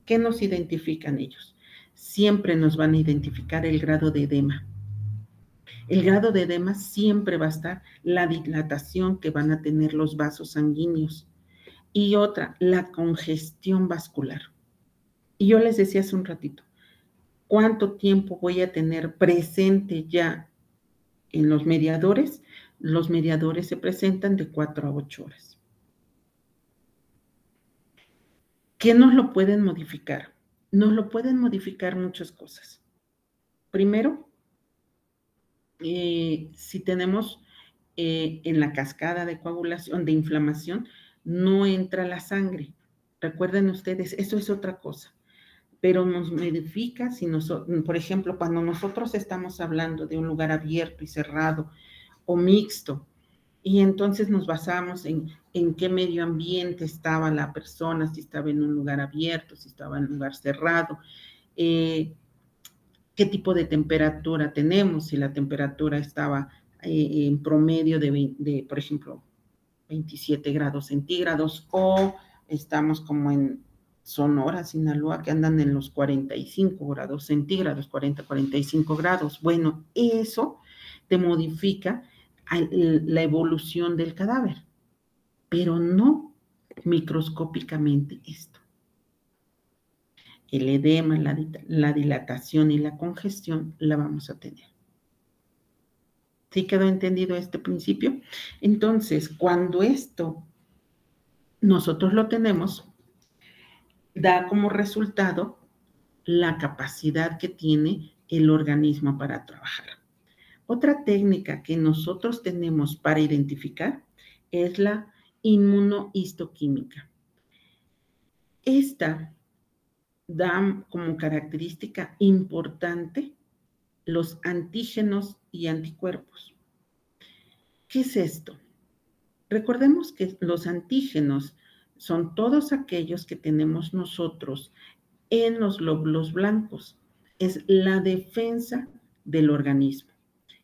qué nos identifican ellos? Siempre nos van a identificar el grado de edema. El grado de edema siempre va a estar la dilatación que van a tener los vasos sanguíneos. Y otra, la congestión vascular. Y yo les decía hace un ratito, ¿cuánto tiempo voy a tener presente ya en los mediadores? Los mediadores se presentan de 4 a 8 horas. ¿Qué nos lo pueden modificar? Nos lo pueden modificar muchas cosas. Primero, si tenemos en la cascada de coagulación, de inflamación, no entra la sangre. Recuerden ustedes, eso es otra cosa. Pero nos modifica si nosotros, por ejemplo, cuando nosotros estamos hablando de un lugar abierto y cerrado o mixto, y entonces nos basamos en qué medio ambiente estaba la persona, si estaba en un lugar abierto, si estaba en un lugar cerrado, qué tipo de temperatura tenemos, si la temperatura estaba en promedio de, por ejemplo, 27 grados centígrados o estamos como en Sonora, Sinaloa, que andan en los 45 grados centígrados, 40, 45 grados. Bueno, eso te modifica la evolución del cadáver, pero no microscópicamente esto. El edema, la dilatación y la congestión la vamos a tener. ¿Sí quedó entendido este principio? Entonces, cuando esto nosotros lo tenemos, da como resultado la capacidad que tiene el organismo para trabajar. Otra técnica que nosotros tenemos para identificar es la inmunohistoquímica. Esta da como característica importante los antígenos y anticuerpos. ¿Qué es esto? Recordemos que los antígenos son todos aquellos que tenemos nosotros en los glóbulos blancos. Es la defensa del organismo.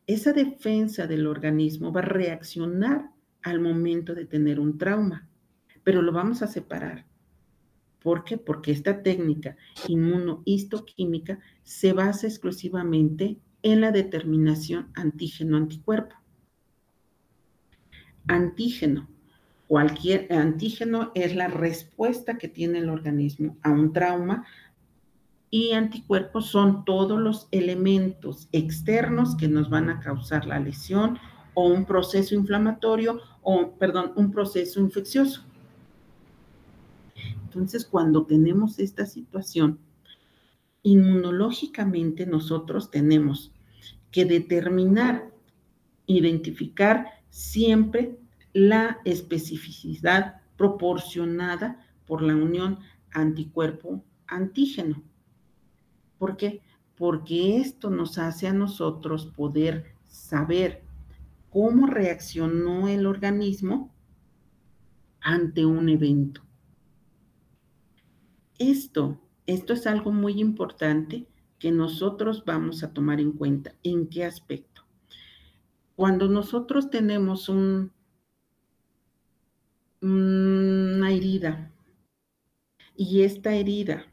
Esa defensa del organismo va a reaccionar al momento de tener un trauma, pero lo vamos a separar. ¿Por qué? Porque esta técnica inmunohistoquímica se basa exclusivamente en la determinación antígeno-anticuerpo. Antígeno. Cualquier antígeno es la respuesta que tiene el organismo a un trauma y anticuerpos son todos los elementos externos que nos van a causar la lesión o un proceso inflamatorio un proceso infeccioso. Entonces, cuando tenemos esta situación, inmunológicamente nosotros tenemos que determinar, identificar siempre la especificidad proporcionada por la unión anticuerpo-antígeno. ¿Por qué? Porque esto nos hace a nosotros poder saber cómo reaccionó el organismo ante un evento. Esto es algo muy importante que nosotros vamos a tomar en cuenta. ¿En qué aspecto? Cuando nosotros tenemos una herida y esta herida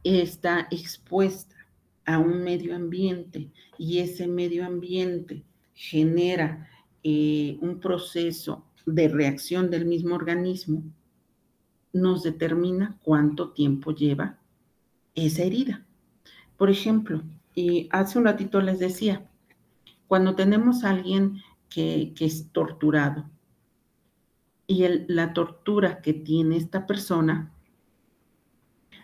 está expuesta a un medio ambiente y ese medio ambiente genera un proceso de reacción del mismo organismo, nos determina cuánto tiempo lleva esa herida. Por ejemplo, y hace un ratito les decía, cuando tenemos a alguien que es torturado y la tortura que tiene esta persona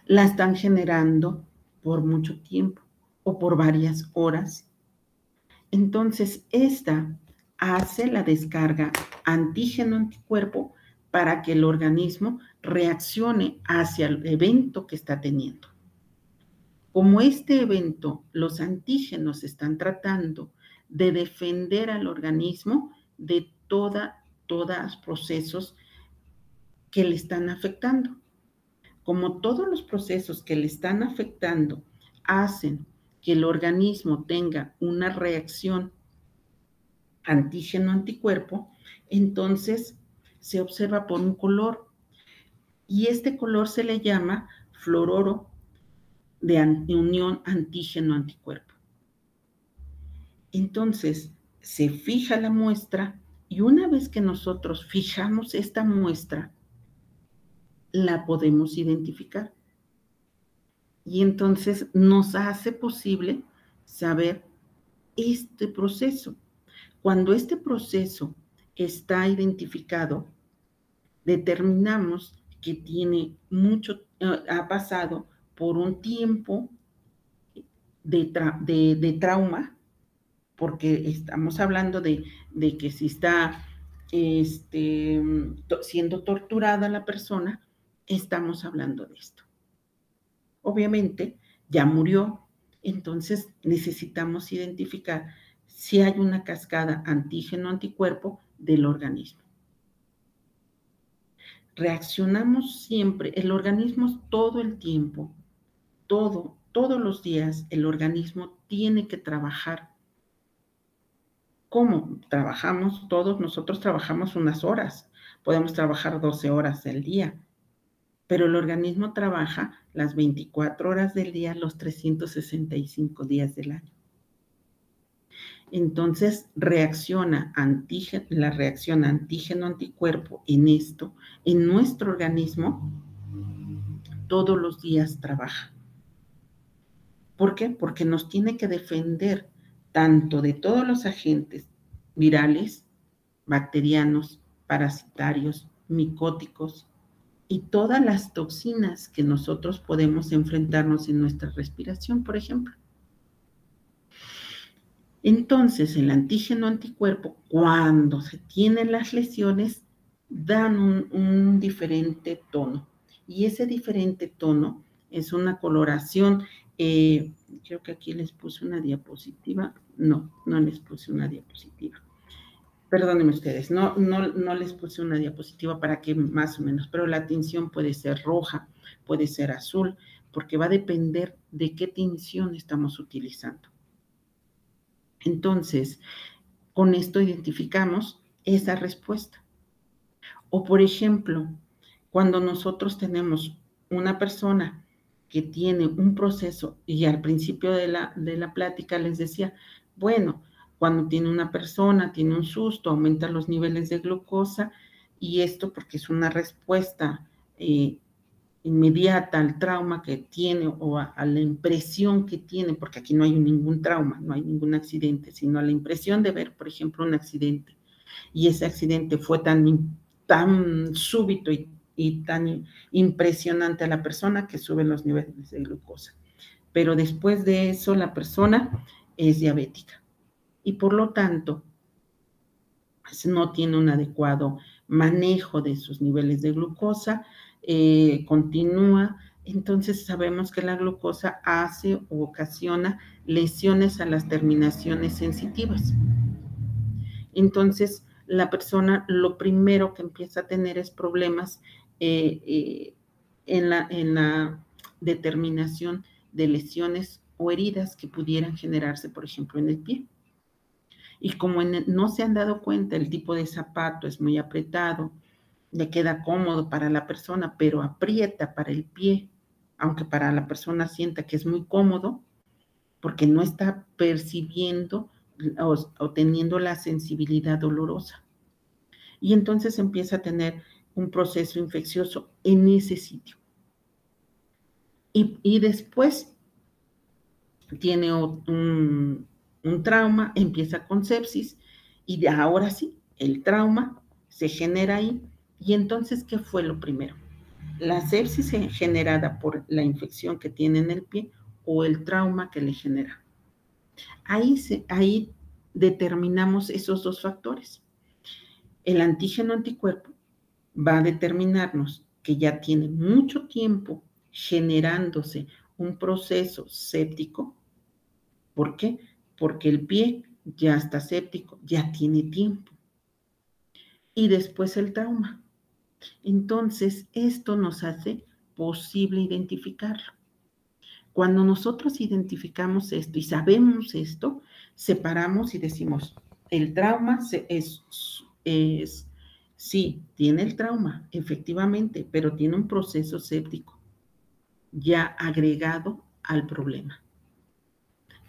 la están generando por mucho tiempo o por varias horas. Entonces, esta hace la descarga antígeno-anticuerpo para que el organismo reaccione hacia el evento que está teniendo. Como este evento, los antígenos están tratando de defender al organismo de todos los procesos que le están afectando. Como todos los procesos que le están afectando hacen que el organismo tenga una reacción antígeno-anticuerpo, entonces se observa por un color y este color se le llama fluoruro de unión antígeno-anticuerpo. Entonces se fija la muestra y una vez que nosotros fijamos esta muestra, la podemos identificar. Y entonces nos hace posible saber este proceso. Cuando este proceso está identificado, determinamos que tiene ha pasado por un tiempo de trauma, porque estamos hablando de que si está siendo torturada la persona, estamos hablando de esto. Obviamente, ya murió, entonces necesitamos identificar si hay una cascada antígeno-anticuerpo del organismo. Reaccionamos siempre, el organismo todo el tiempo, todos los días, el organismo tiene que trabajar. ¿Cómo trabajamos? Todos nosotros trabajamos unas horas, podemos trabajar 12 horas al día, pero el organismo trabaja las 24 horas del día, los 365 días del año. Entonces, la reacción antígeno-anticuerpo en nuestro organismo, todos los días trabaja. ¿Por qué? Porque nos tiene que defender tanto de todos los agentes virales, bacterianos, parasitarios, micóticos, y todas las toxinas que nosotros podemos enfrentarnos en nuestra respiración, por ejemplo. Entonces, el antígeno-anticuerpo, cuando se tienen las lesiones, dan un diferente tono. Y ese diferente tono es una coloración. Creo que aquí les puse una diapositiva. No les puse una diapositiva. Perdónenme ustedes, no les puse una diapositiva para que más o menos, pero la tinción puede ser roja, puede ser azul, porque va a depender de qué tinción estamos utilizando. Entonces, con esto identificamos esa respuesta. O, por ejemplo, cuando nosotros tenemos una persona que tiene un proceso, y al principio de la plática les decía, bueno, cuando tiene una persona, tiene un susto, aumentan los niveles de glucosa, y esto porque es una respuesta inmediata al trauma que tiene o a la impresión que tiene, porque aquí no hay ningún trauma, no hay ningún accidente, sino a la impresión de ver, por ejemplo, un accidente, y ese accidente fue tan súbito y y tan impresionante a la persona que sube los niveles de glucosa. Pero después de eso la persona es diabética y por lo tanto no tiene un adecuado manejo de sus niveles de glucosa, continúa. Entonces sabemos que la glucosa hace o ocasiona lesiones a las terminaciones sensitivas. Entonces la persona lo primero que empieza a tener es problemas en la determinación de lesiones o heridas que pudieran generarse, por ejemplo, en el pie. Y como no se han dado cuenta, el tipo de zapato es muy apretado, le queda cómodo para la persona, pero aprieta para el pie, aunque para la persona sienta que es muy cómodo, porque no está percibiendo o teniendo la sensibilidad dolorosa. Y entonces empieza a tener un proceso infeccioso en ese sitio. Y después tiene un trauma, empieza con sepsis, y ahora sí, el trauma se genera ahí. Y entonces, ¿qué fue lo primero? La sepsis generada por la infección que tiene en el pie o el trauma que le genera. Ahí determinamos esos dos factores. El antígeno anticuerpo va a determinarnos que ya tiene mucho tiempo generándose un proceso séptico. ¿Por qué? Porque el pie ya está séptico, ya tiene tiempo. Y después el trauma. Entonces, esto nos hace posible identificarlo. Cuando nosotros identificamos esto y sabemos esto, separamos y decimos, el trauma sí, tiene el trauma, efectivamente, pero tiene un proceso séptico ya agregado al problema.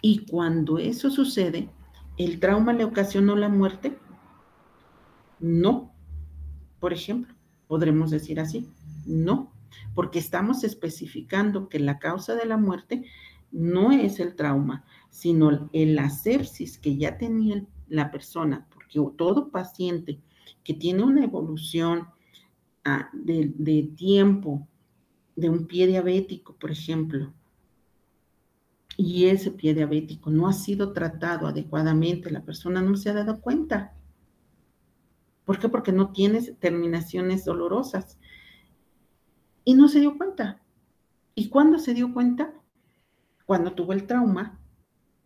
Y cuando eso sucede, ¿el trauma le ocasionó la muerte? No, por ejemplo, podremos decir así, no, porque estamos especificando que la causa de la muerte no es el trauma, sino la sepsis que ya tenía la persona, porque todo paciente que tiene una evolución de tiempo de un pie diabético, por ejemplo, y ese pie diabético no ha sido tratado adecuadamente, la persona no se ha dado cuenta. ¿Por qué? Porque no tiene terminaciones dolorosas. Y no se dio cuenta. ¿Y cuándo se dio cuenta? Cuando tuvo el trauma,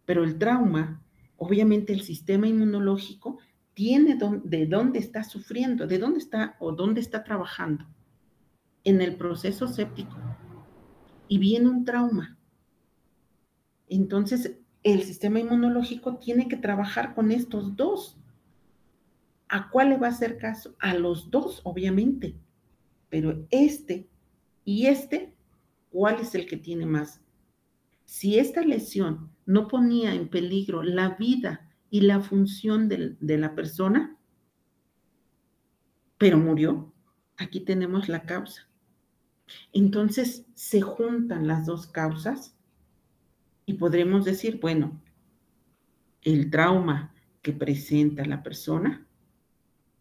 pero el trauma, obviamente el sistema inmunológico tiene de dónde está sufriendo, de dónde está o dónde está trabajando. En el proceso séptico. Y viene un trauma. Entonces, el sistema inmunológico tiene que trabajar con estos dos. ¿A cuál le va a hacer caso? A los dos, obviamente. Pero y ¿cuál es el que tiene más? Si esta lesión no ponía en peligro la vida y la función de la persona, pero murió, aquí tenemos la causa. Entonces, se juntan las dos causas y podremos decir, bueno, el trauma que presenta la persona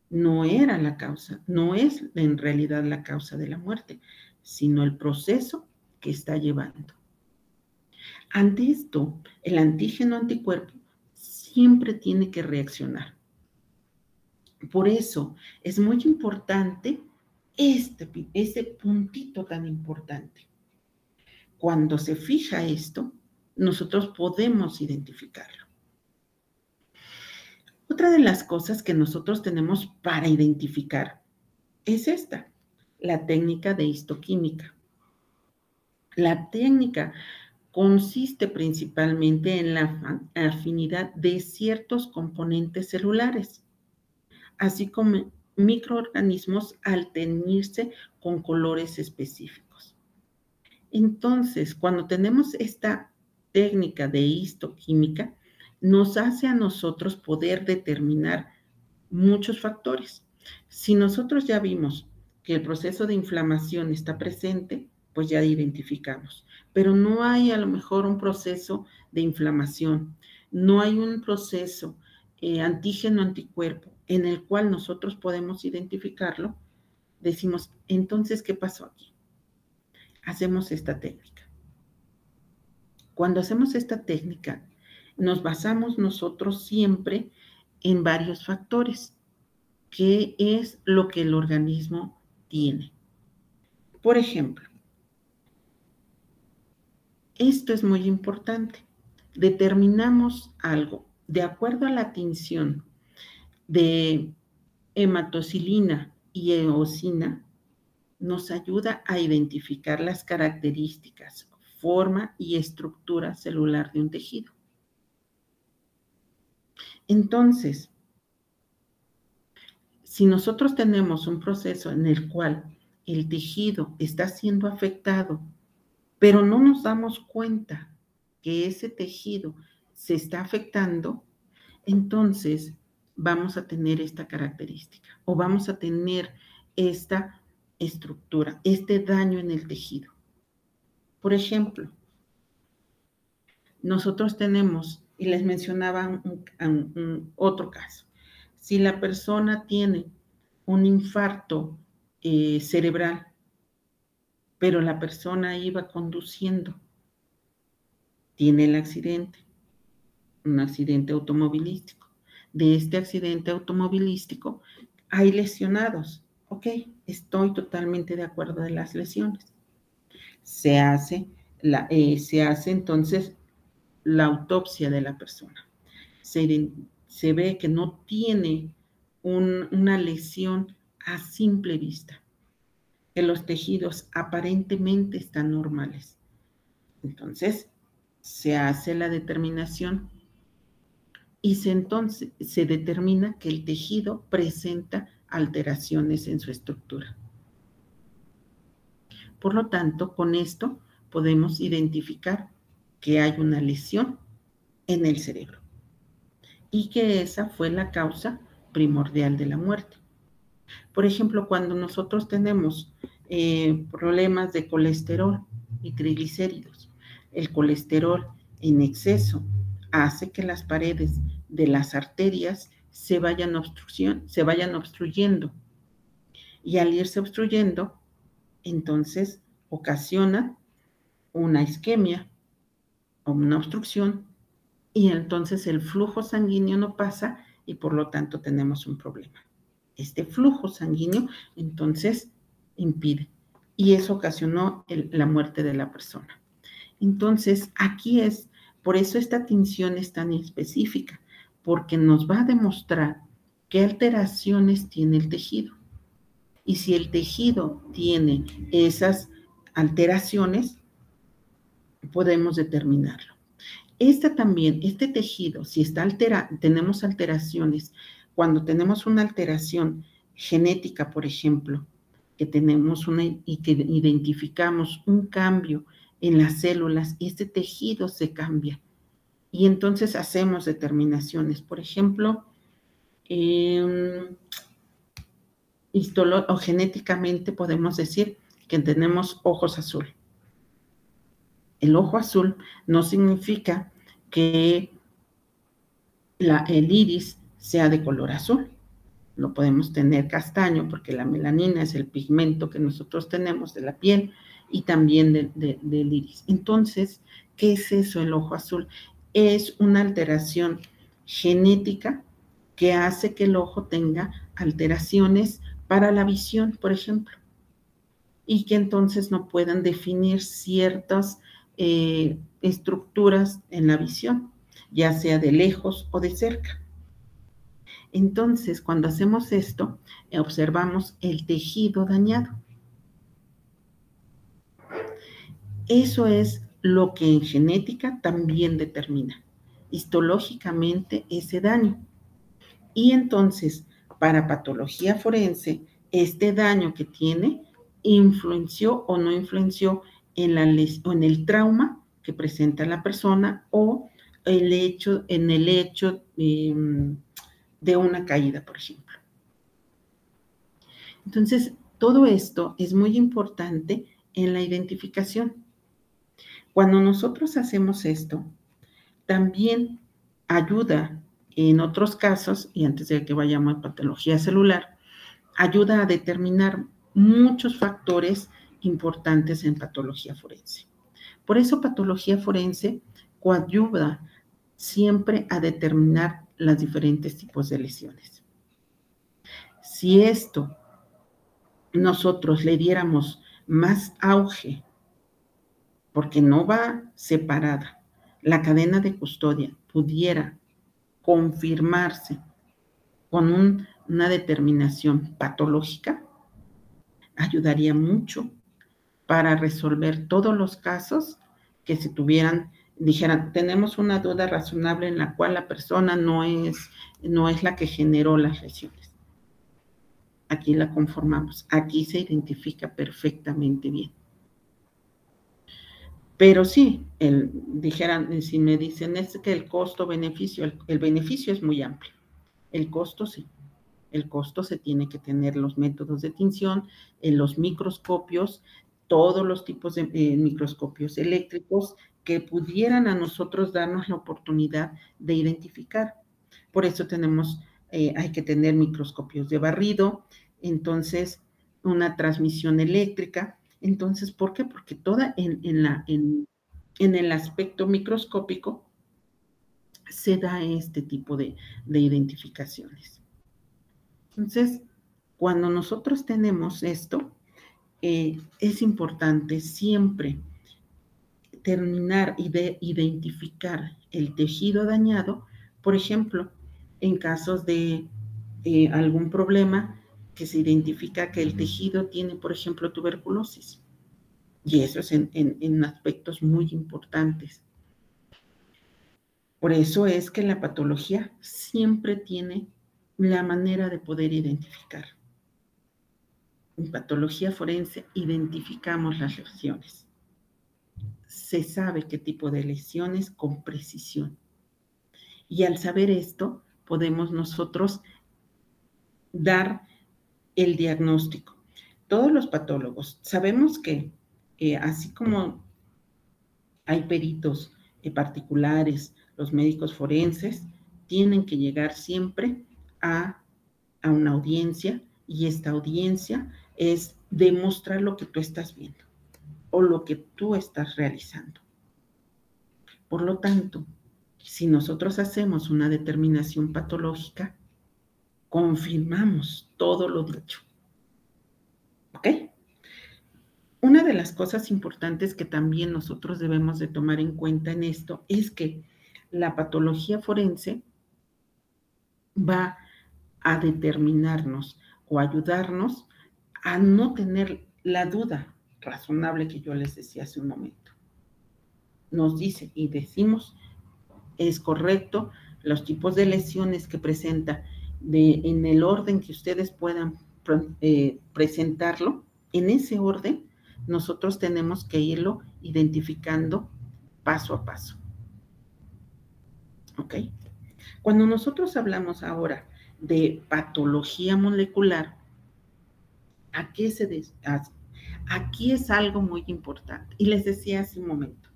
no era la causa, no es en realidad la causa de la muerte, sino el proceso que está llevando. Ante esto, el antígeno anticuerpo siempre tiene que reaccionar. Por eso es muy importante este puntito tan importante. Cuando se fija esto, nosotros podemos identificarlo. Otra de las cosas que nosotros tenemos para identificar es esta, la técnica de histoquímica. La técnica consiste principalmente en la afinidad de ciertos componentes celulares, así como microorganismos al teñirse con colores específicos. Entonces, cuando tenemos esta técnica de histoquímica, nos hace a nosotros poder determinar muchos factores. Si nosotros ya vimos que el proceso de inflamación está presente, pues ya identificamos. Pero no hay a lo mejor un proceso de inflamación, no hay un proceso antígeno-anticuerpo en el cual nosotros podemos identificarlo, decimos, entonces, ¿qué pasó aquí? Hacemos esta técnica. Cuando hacemos esta técnica, nos basamos nosotros siempre en varios factores, que es lo que el organismo tiene. Por ejemplo, esto es muy importante. Determinamos algo de acuerdo a la tinción de hematocilina y eosina, nos ayuda a identificar las características, forma y estructura celular de un tejido. Entonces, si nosotros tenemos un proceso en el cual el tejido está siendo afectado, pero no nos damos cuenta que ese tejido se está afectando, entonces vamos a tener esta característica o vamos a tener esta estructura, este daño en el tejido. Por ejemplo, nosotros tenemos, y les mencionaba otro caso, si la persona tiene un infarto cerebral, pero la persona iba conduciendo, tiene el accidente, un accidente automovilístico. De este accidente automovilístico hay lesionados. Ok, estoy totalmente de acuerdo de las lesiones. Se hace entonces la autopsia de la persona. Se ve que no tiene una lesión a simple vista, que los tejidos aparentemente están normales. Entonces, se hace la determinación y entonces se determina que el tejido presenta alteraciones en su estructura. Por lo tanto, con esto podemos identificar que hay una lesión en el cerebro y que esa fue la causa primordial de la muerte. Por ejemplo, cuando nosotros tenemos problemas de colesterol y triglicéridos, el colesterol en exceso hace que las paredes de las arterias se vayan obstruyendo. Y al irse obstruyendo, entonces ocasiona una isquemia o una obstrucción y entonces el flujo sanguíneo no pasa y por lo tanto tenemos un problema. Este flujo sanguíneo entonces impide y eso ocasionó la muerte de la persona. Entonces aquí por eso esta tinción es tan específica, porque nos va a demostrar qué alteraciones tiene el tejido. Y si el tejido tiene esas alteraciones, podemos determinarlo. Este tejido, si está tenemos alteraciones, cuando tenemos una alteración genética, por ejemplo, que tenemos y que identificamos un cambio en las células, este tejido se cambia. Y entonces hacemos determinaciones. Por ejemplo, o genéticamente podemos decir que tenemos ojos azul. El ojo azul no significa que el iris sea de color azul. Lo podemos tener castaño porque la melanina es el pigmento que nosotros tenemos de la piel y también del iris. Entonces, ¿qué es eso, el ojo azul? Es una alteración genética que hace que el ojo tenga alteraciones para la visión, por ejemplo, y que entonces no puedan definir ciertas estructuras en la visión, ya sea de lejos o de cerca. Entonces, cuando hacemos esto, observamos el tejido dañado. Eso es lo que en genética también determina histológicamente ese daño. Y entonces, para patología forense, este daño que tiene influenció o no influenció en el trauma que presenta la persona o en el hecho de una caída, por ejemplo. Entonces, todo esto es muy importante en la identificación. Cuando nosotros hacemos esto, también ayuda en otros casos, y antes de que vayamos a patología celular, ayuda a determinar muchos factores importantes en patología forense. Por eso patología forense coadyuva siempre a determinar los diferentes tipos de lesiones. Si esto nosotros le diéramos más auge, porque no va separada, la cadena de custodia pudiera confirmarse con una determinación patológica, ayudaría mucho para resolver todos los casos que se dijeran, tenemos una duda razonable en la cual la persona no es la que generó las lesiones. Aquí la conformamos, aquí se identifica perfectamente bien. Pero sí, si me dicen es que el costo-beneficio, el beneficio es muy amplio, el costo sí. El costo se tiene que tener los métodos de tinción, los microscopios, todos los tipos de microscopios eléctricos que pudieran a nosotros darnos la oportunidad de identificar. Por eso hay que tener microscopios de barrido, entonces una transmisión eléctrica. Entonces, ¿por qué? Porque toda en el aspecto microscópico se da este tipo de identificaciones. Entonces, cuando nosotros tenemos esto, es importante siempre terminar y de identificar el tejido dañado, por ejemplo, en casos de algún problema que se identifica que el tejido tiene, por ejemplo, tuberculosis. Y eso es en aspectos muy importantes. Por eso es que la patología siempre tiene la manera de poder identificar. En patología forense identificamos las lesiones. Se sabe qué tipo de lesiones con precisión. Y al saber esto, podemos nosotros dar el diagnóstico. Todos los patólogos sabemos que así como hay peritos particulares, los médicos forenses tienen que llegar siempre a una audiencia, y esta audiencia es demostrar lo que tú estás viendo o lo que tú estás realizando. Por lo tanto, si nosotros hacemos una determinación patológica, confirmamos todo lo dicho. ¿Ok? Una de las cosas importantes que también nosotros debemos de tomar en cuenta en esto es que la patología forense va a determinarnos o ayudarnos a no tener la duda razonable que yo les decía hace un momento. Nos dice y decimos, es correcto, los tipos de lesiones que presenta en el orden que ustedes puedan presentarlo, en ese orden nosotros tenemos que irlo identificando paso a paso. ¿Ok? Cuando nosotros hablamos ahora de patología molecular, aquí es algo muy importante. Y les decía hace un momento,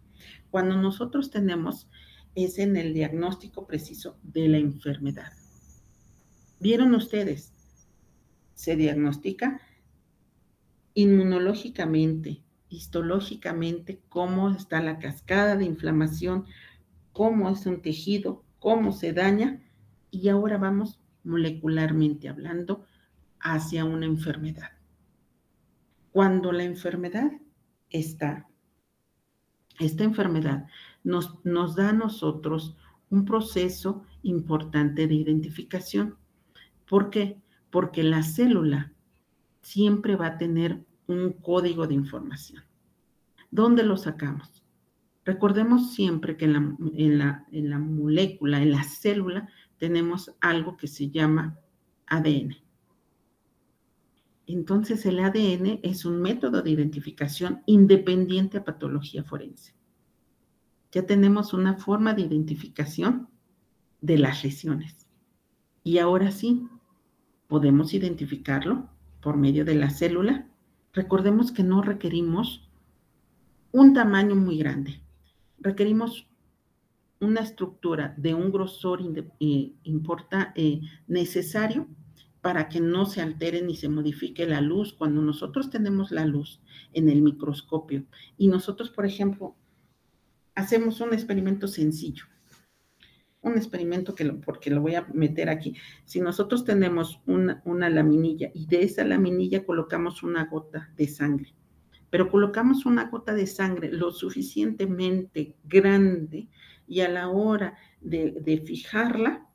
cuando nosotros tenemos es en el diagnóstico preciso de la enfermedad. ¿Vieron ustedes? Se diagnostica inmunológicamente, histológicamente, cómo está la cascada de inflamación, cómo es un tejido, cómo se daña, y ahora vamos molecularmente hablando hacia una enfermedad. Cuando la enfermedad esta enfermedad nos da a nosotros un proceso importante de identificación. ¿Por qué? Porque la célula siempre va a tener un código de información. ¿Dónde lo sacamos? Recordemos siempre que en la molécula, en la célula, tenemos algo que se llama ADN. Entonces, el ADN es un método de identificación independiente a patología forense. Ya tenemos una forma de identificación de las lesiones. Y ahora sí, podemos identificarlo por medio de la célula. Recordemos que no requerimos un tamaño muy grande. Requerimos una estructura de un grosor necesario para que no se altere ni se modifique la luz. Cuando nosotros tenemos la luz en el microscopio y nosotros, por ejemplo, hacemos un experimento sencillo, un experimento porque lo voy a meter aquí. Si nosotros tenemos una laminilla y de esa laminilla colocamos una gota de sangre, pero colocamos una gota de sangre lo suficientemente grande y a la hora de fijarla,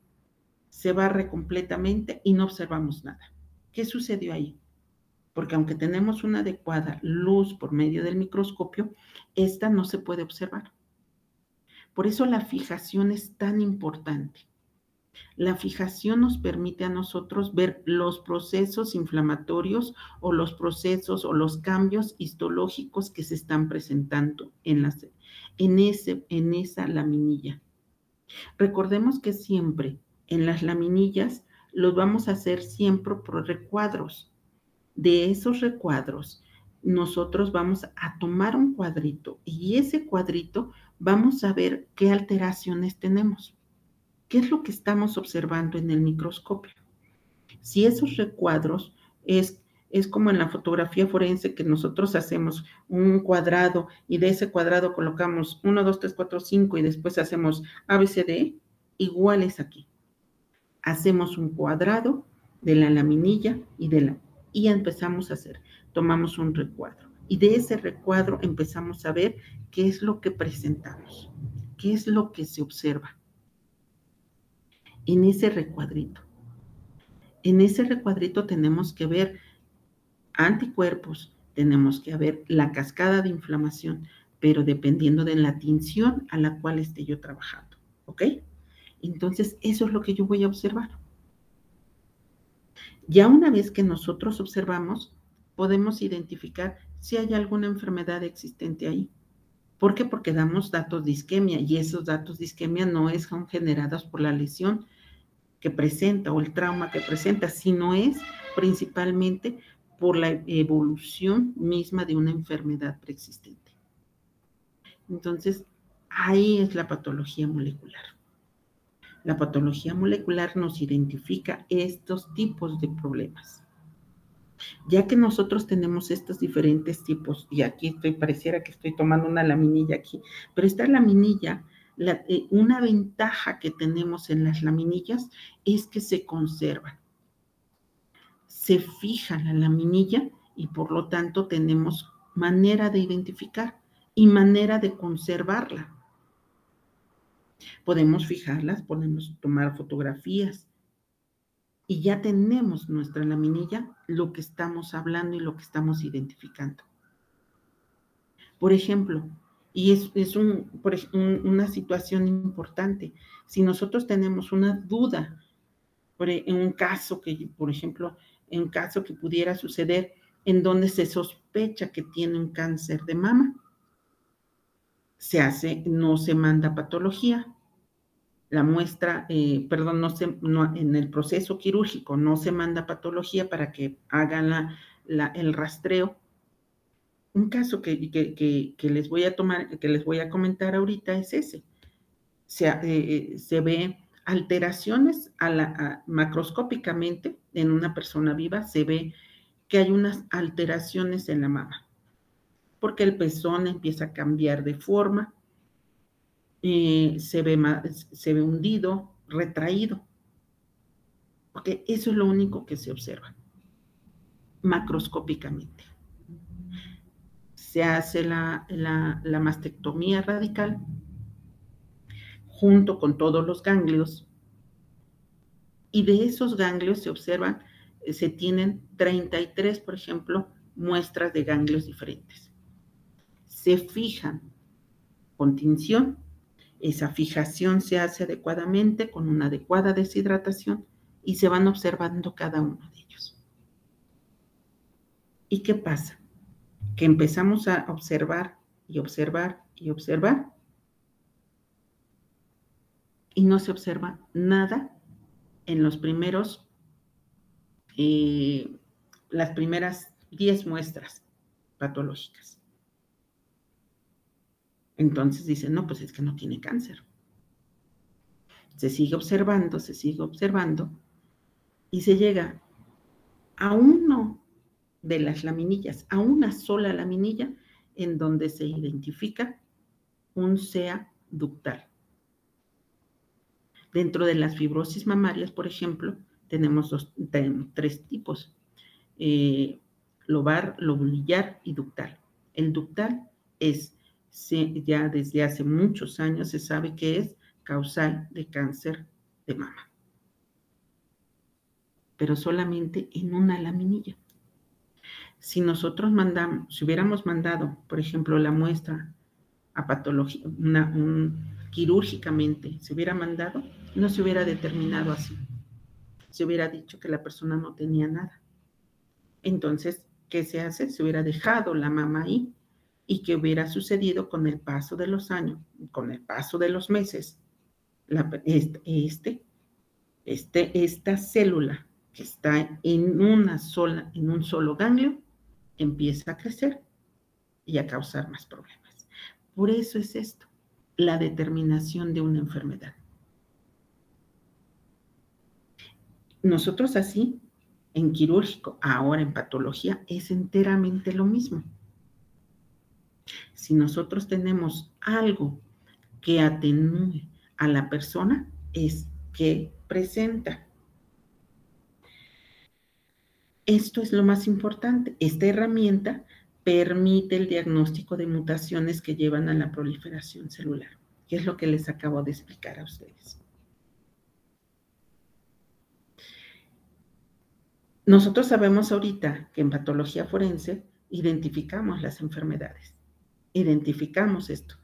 se barre completamente y no observamos nada. ¿Qué sucedió ahí? Porque aunque tenemos una adecuada luz por medio del microscopio, esta no se puede observar. Por eso la fijación es tan importante. La fijación nos permite a nosotros ver los procesos inflamatorios o los procesos o los cambios histológicos que se están presentando en esa laminilla. Recordemos que siempre en las laminillas los vamos a hacer siempre por recuadros. De esos recuadros, nosotros vamos a tomar un cuadrito y ese cuadrito vamos a ver qué alteraciones tenemos. ¿Qué es lo que estamos observando en el microscopio? Si esos recuadros es como en la fotografía forense que nosotros hacemos un cuadrado y de ese cuadrado colocamos 1, 2, 3, 4, 5 y después hacemos ABCD, igual es aquí. Hacemos un cuadrado de la laminilla y empezamos a hacer, tomamos un recuadro y de ese recuadro empezamos a ver qué es lo que presentamos, qué es lo que se observa en ese recuadrito. En ese recuadrito tenemos que ver anticuerpos, tenemos que ver la cascada de inflamación, pero dependiendo de la tinción a la cual esté yo trabajando, ¿ok? Entonces, eso es lo que yo voy a observar. Ya una vez que nosotros observamos, podemos identificar si hay alguna enfermedad existente ahí. ¿Por qué? Porque damos datos de isquemia y esos datos de isquemia no son generados por la lesión que presenta o el trauma que presenta, sino es principalmente por la evolución misma de una enfermedad preexistente. Entonces, ahí es la patología molecular. La patología molecular nos identifica estos tipos de problemas. Ya que nosotros tenemos estos diferentes tipos, y aquí pareciera que estoy tomando una laminilla aquí, pero esta laminilla, una ventaja que tenemos en las laminillas es que se conservan. Se fija la laminilla y por lo tanto tenemos manera de identificar y manera de conservarla. Podemos fijarlas, podemos tomar fotografías y ya tenemos nuestra laminilla, lo que estamos hablando y lo que estamos identificando. Por ejemplo, y es una situación importante, si nosotros tenemos una duda en un caso que, por ejemplo, en un caso que pudiera suceder en donde se sospecha que tiene un cáncer de mama, no se manda patología, la muestra, en el proceso quirúrgico no se manda patología para que hagan el rastreo. Un caso que les voy a comentar ahorita es ese. Se ve alteraciones macroscópicamente en una persona viva, se ve que hay unas alteraciones en la mama, porque el pezón empieza a cambiar de forma, se ve hundido, retraído, porque eso es lo único que se observa macroscópicamente. Se hace la mastectomía radical junto con todos los ganglios y de esos ganglios se tienen 33, por ejemplo, muestras de ganglios diferentes. Se fijan con tinción, esa fijación se hace adecuadamente con una adecuada deshidratación y se van observando cada uno de ellos. ¿Y qué pasa? Que empezamos a observar y observar y observar y no se observa nada en las primeras 10 muestras patológicas. Entonces dicen, no, pues es que no tiene cáncer. Se sigue observando y se llega a uno de las laminillas, a una sola laminilla en donde se identifica un SEA ductal. Dentro de las fibrosis mamarias, por ejemplo, tenemos tres tipos, lobar, lobulillar y ductal. El ductal es, ya desde hace muchos años se sabe que es causal de cáncer de mama, pero solamente en una laminilla. Si nosotros si hubiéramos mandado, por ejemplo, la muestra a patología, quirúrgicamente, se hubiera mandado, no se hubiera determinado así. Se hubiera dicho que la persona no tenía nada. Entonces, ¿qué se hace? Se hubiera dejado la mama ahí. ¿Y qué hubiera sucedido con el paso de los años, con el paso de los meses? Esta célula que está en un solo ganglio empieza a crecer y a causar más problemas. Por eso es esto, la determinación de una enfermedad. Nosotros así, en quirúrgico, ahora en patología, es enteramente lo mismo. Si nosotros tenemos algo que atenúe a la persona, es que presenta. Esto es lo más importante. Esta herramienta permite el diagnóstico de mutaciones que llevan a la proliferación celular, que es lo que les acabo de explicar a ustedes. Nosotros sabemos ahorita que en patología forense identificamos las enfermedades, identificamos esto,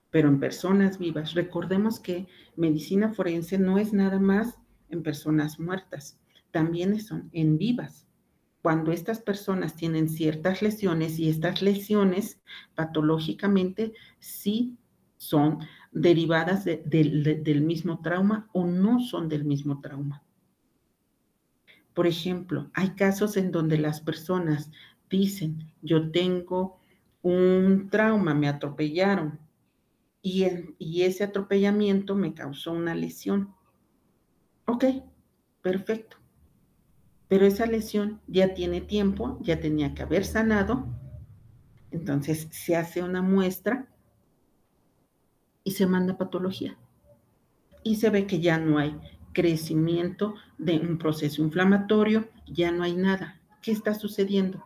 pero en personas vivas, recordemos que medicina forense no es nada más en personas muertas, también son en vivas. Cuando estas personas tienen ciertas lesiones y estas lesiones patológicamente sí son derivadas del mismo trauma o no son del mismo trauma. Por ejemplo, hay casos en donde las personas dicen, yo tengo un trauma, me atropellaron y ese atropellamiento me causó una lesión. Ok, perfecto. Pero esa lesión ya tiene tiempo, ya tenía que haber sanado, entonces se hace una muestra y se manda a patología. Y se ve que ya no hay crecimiento de un proceso inflamatorio, ya no hay nada. ¿Qué está sucediendo?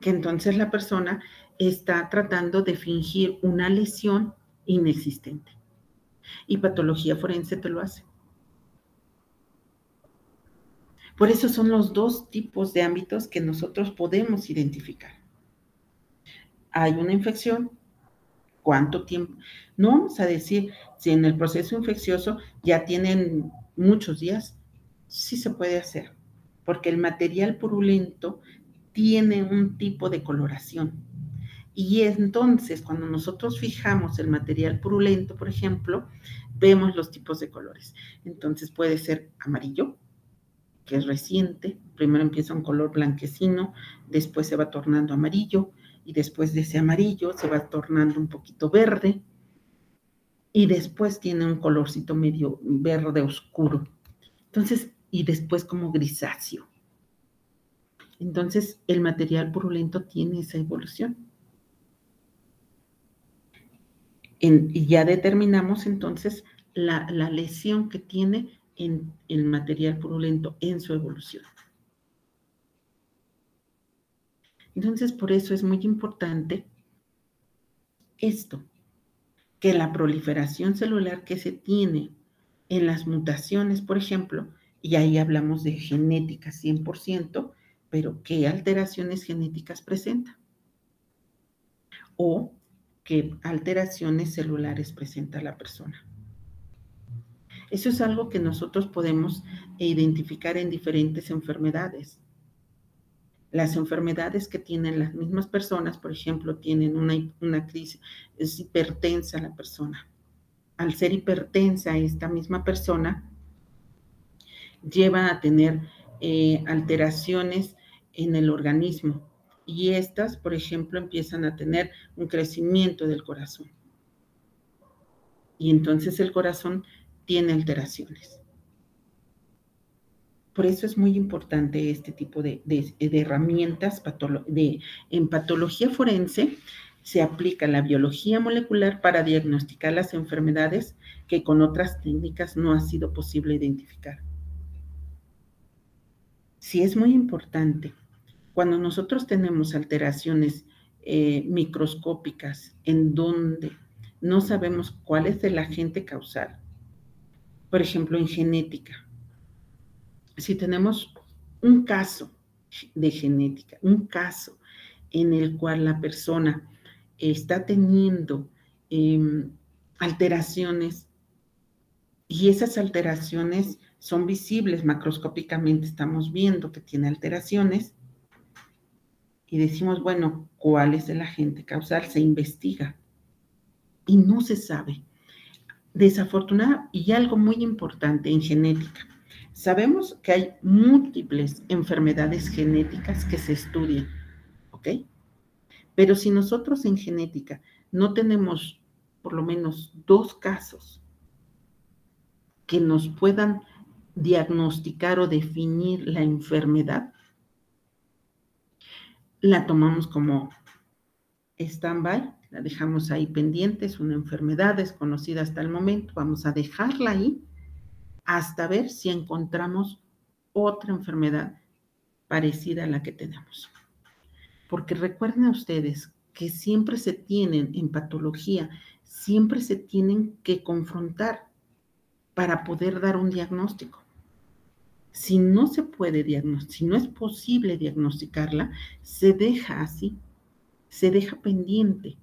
Que entonces la persona está tratando de fingir una lesión inexistente. Y patología forense te lo hace. Por eso son los dos tipos de ámbitos que nosotros podemos identificar. Hay una infección, ¿cuánto tiempo? No vamos a decir si en el proceso infeccioso ya tienen muchos días. Sí se puede hacer, porque el material purulento tiene un tipo de coloración. Y entonces, cuando nosotros fijamos el material purulento, por ejemplo, vemos los tipos de colores. Entonces puede ser amarillo, que es reciente, primero empieza un color blanquecino, después se va tornando amarillo, y después de ese amarillo se va tornando un poquito verde, y después tiene un colorcito medio verde oscuro. Entonces, y después como grisáceo. Entonces, el material purulento tiene esa evolución. Y ya determinamos entonces la lesión que tiene en el material purulento en su evolución. Entonces, por eso es muy importante esto, que la proliferación celular que se tiene en las mutaciones, por ejemplo, y ahí hablamos de genética 100%, pero ¿qué alteraciones genéticas presenta? O qué alteraciones celulares presenta la persona. Eso es algo que nosotros podemos identificar en diferentes enfermedades. Las enfermedades que tienen las mismas personas, por ejemplo, tienen una crisis, es hipertensa la persona. Al ser hipertensa esta misma persona, lleva a tener alteraciones en el organismo. Y estas, por ejemplo, empiezan a tener un crecimiento del corazón. Y entonces el corazón tiene alteraciones. Por eso es muy importante este tipo de herramientas. En patología forense se aplica la biología molecular para diagnosticar las enfermedades que con otras técnicas no ha sido posible identificar. Sí, es muy importante. Cuando nosotros tenemos alteraciones microscópicas en donde no sabemos cuál es el agente causal, por ejemplo, en genética, si tenemos un caso de genética, un caso en el cual la persona está teniendo alteraciones y esas alteraciones son visibles macroscópicamente, estamos viendo que tiene alteraciones y decimos, bueno, ¿cuál es el agente causal? Se investiga y no se sabe. Desafortunada y algo muy importante en genética. Sabemos que hay múltiples enfermedades genéticas que se estudian, ¿ok? Pero si nosotros en genética no tenemos por lo menos 2 casos que nos puedan diagnosticar o definir la enfermedad, la tomamos como stand-by, la dejamos ahí pendiente, es una enfermedad desconocida hasta el momento, vamos a dejarla ahí hasta ver si encontramos otra enfermedad parecida a la que tenemos. Porque recuerden ustedes que siempre se tienen en patología, siempre se tienen que confrontar para poder dar un diagnóstico. Si no se puede diagnosticar, si no es posible diagnosticarla, se deja así, se deja pendiente.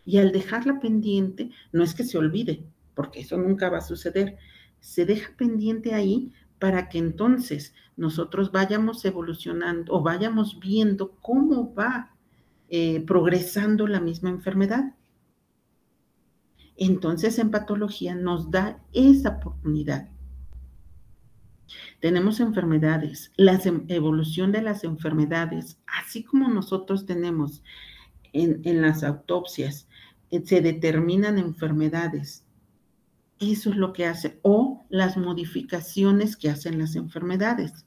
Y al dejarla pendiente, no es que se olvide, porque eso nunca va a suceder, se deja pendiente ahí para que entonces nosotros vayamos evolucionando o vayamos viendo cómo va progresando la misma enfermedad. Entonces en patología nos da esa oportunidad. Tenemos enfermedades, la evolución de las enfermedades, así como nosotros tenemos en las autopsias, se determinan enfermedades. Eso es lo que hace, o las modificaciones que hacen las enfermedades.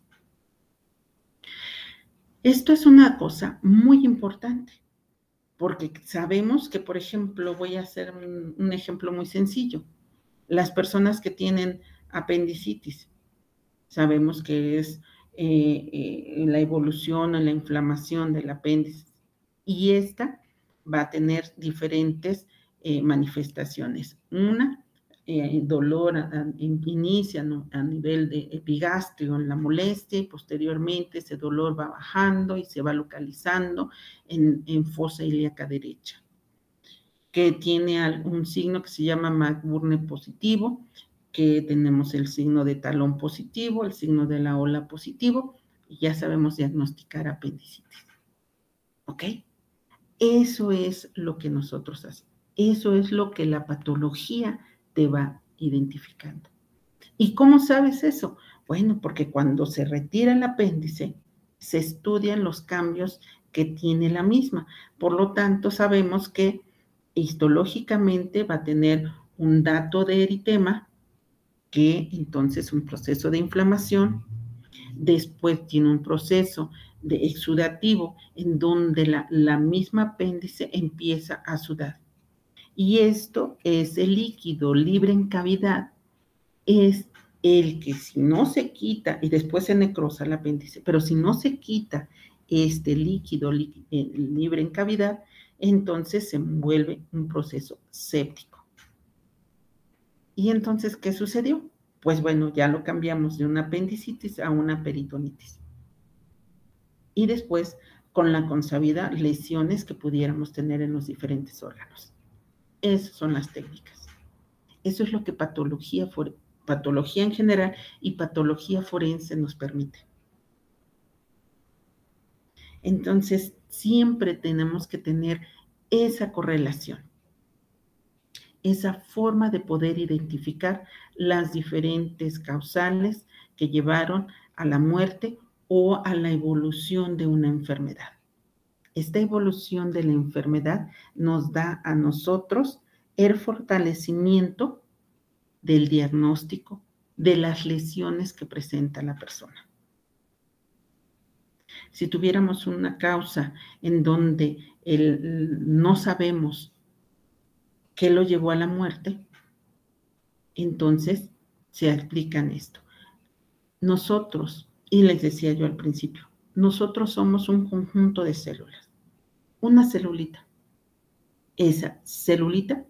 Esto es una cosa muy importante, porque sabemos que, por ejemplo, voy a hacer un ejemplo muy sencillo. Las personas que tienen apendicitis, sabemos que es la evolución o la inflamación del apéndice, y esta va a tener diferentes manifestaciones. Una, dolor inicia, ¿no?, a nivel de epigastrio, en la molestia, y posteriormente ese dolor va bajando y se va localizando en fosa ilíaca derecha, que tiene un signo que se llama McBurney positivo, que tenemos el signo de talón positivo, el signo de la ola positivo, y ya sabemos diagnosticar apendicitis. ¿Ok? Eso es lo que nosotros hacemos. Eso es lo que la patología te va identificando. ¿Y cómo sabes eso? Bueno, porque cuando se retira el apéndice, se estudian los cambios que tiene la misma. Por lo tanto, sabemos que histológicamente va a tener un dato de eritema, que entonces un proceso de inflamación, después tiene un proceso de exudativo en donde la misma apéndice empieza a sudar. Y esto es el líquido libre en cavidad, es el que si no se quita, y después se necrosa el apéndice, pero si no se quita este líquido libre en cavidad, entonces se vuelve un proceso séptico. ¿Y entonces qué sucedió? Pues bueno, ya lo cambiamos de una apendicitis a una peritonitis. Y después, con la consabida, lesiones que pudiéramos tener en los diferentes órganos. Esas son las técnicas. Eso es lo que patología en general y patología forense nos permite. Entonces, siempre tenemos que tener esa correlación, esa forma de poder identificar las diferentes causales que llevaron a la muerte o a la evolución de una enfermedad. Esta evolución de la enfermedad nos da a nosotros el fortalecimiento del diagnóstico de las lesiones que presenta la persona. Si tuviéramos una causa en donde no sabemos qué lo llevó a la muerte, entonces se aplican esto. Nosotros, y les decía yo al principio, nosotros somos un conjunto de células, una celulita. Esa celulita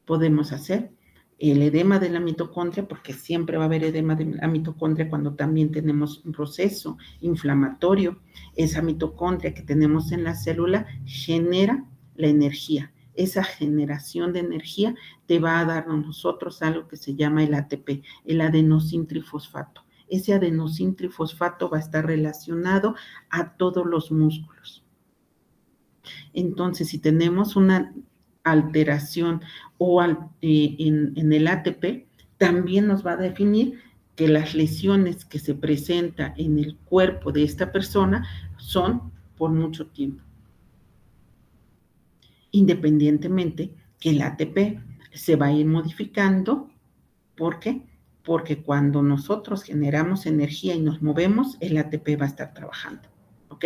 podemos hacer el edema de la mitocondria, porque siempre va a haber edema de la mitocondria cuando también tenemos un proceso inflamatorio. Esa mitocondria que tenemos en la célula genera la energía. Esa generación de energía te va a dar a nosotros algo que se llama el ATP, el adenosíntrifosfato. Ese adenosíntrifosfato va a estar relacionado a todos los músculos. Entonces, si tenemos una alteración o en el ATP, también nos va a definir que las lesiones que se presentan en el cuerpo de esta persona son por mucho tiempo. Independientemente que el ATP se va a ir modificando. ¿Por qué? Porque cuando nosotros generamos energía y nos movemos, el ATP va a estar trabajando, ¿ok?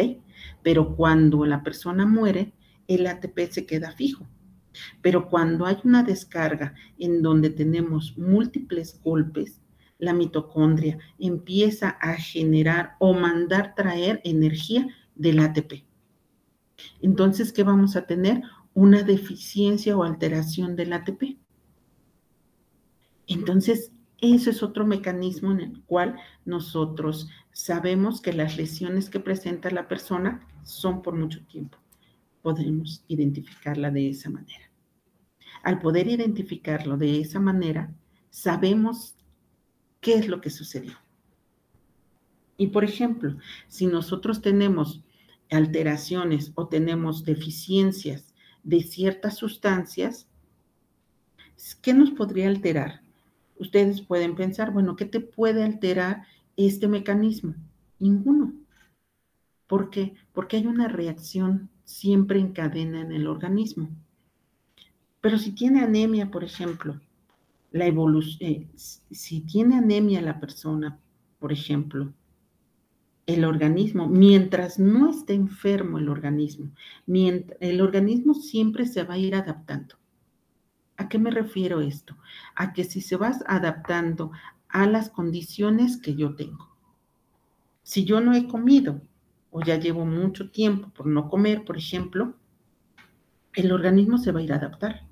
Pero cuando la persona muere, el ATP se queda fijo. Pero cuando hay una descarga en donde tenemos múltiples golpes, la mitocondria empieza a generar o mandar traer energía del ATP. Entonces, ¿qué vamos a tener? Una deficiencia o alteración del ATP. Entonces, eso es otro mecanismo en el cual nosotros sabemos que las lesiones que presenta la persona son por mucho tiempo. Podemos identificarla de esa manera. Al poder identificarlo de esa manera, sabemos qué es lo que sucedió. Y por ejemplo, si nosotros tenemos alteraciones o tenemos deficiencias de ciertas sustancias, ¿qué nos podría alterar? Ustedes pueden pensar, bueno, ¿qué te puede alterar este mecanismo? Ninguno. ¿Por qué? Porque hay una reacción siempre en cadena en el organismo. Pero si tiene anemia, por ejemplo, si tiene anemia la persona, por ejemplo, el organismo, mientras no esté enfermo el organismo siempre se va a ir adaptando. ¿A qué me refiero esto? A que si se va adaptando a las condiciones que yo tengo. Si yo no he comido o ya llevo mucho tiempo por no comer, por ejemplo, el organismo se va a ir a adaptar.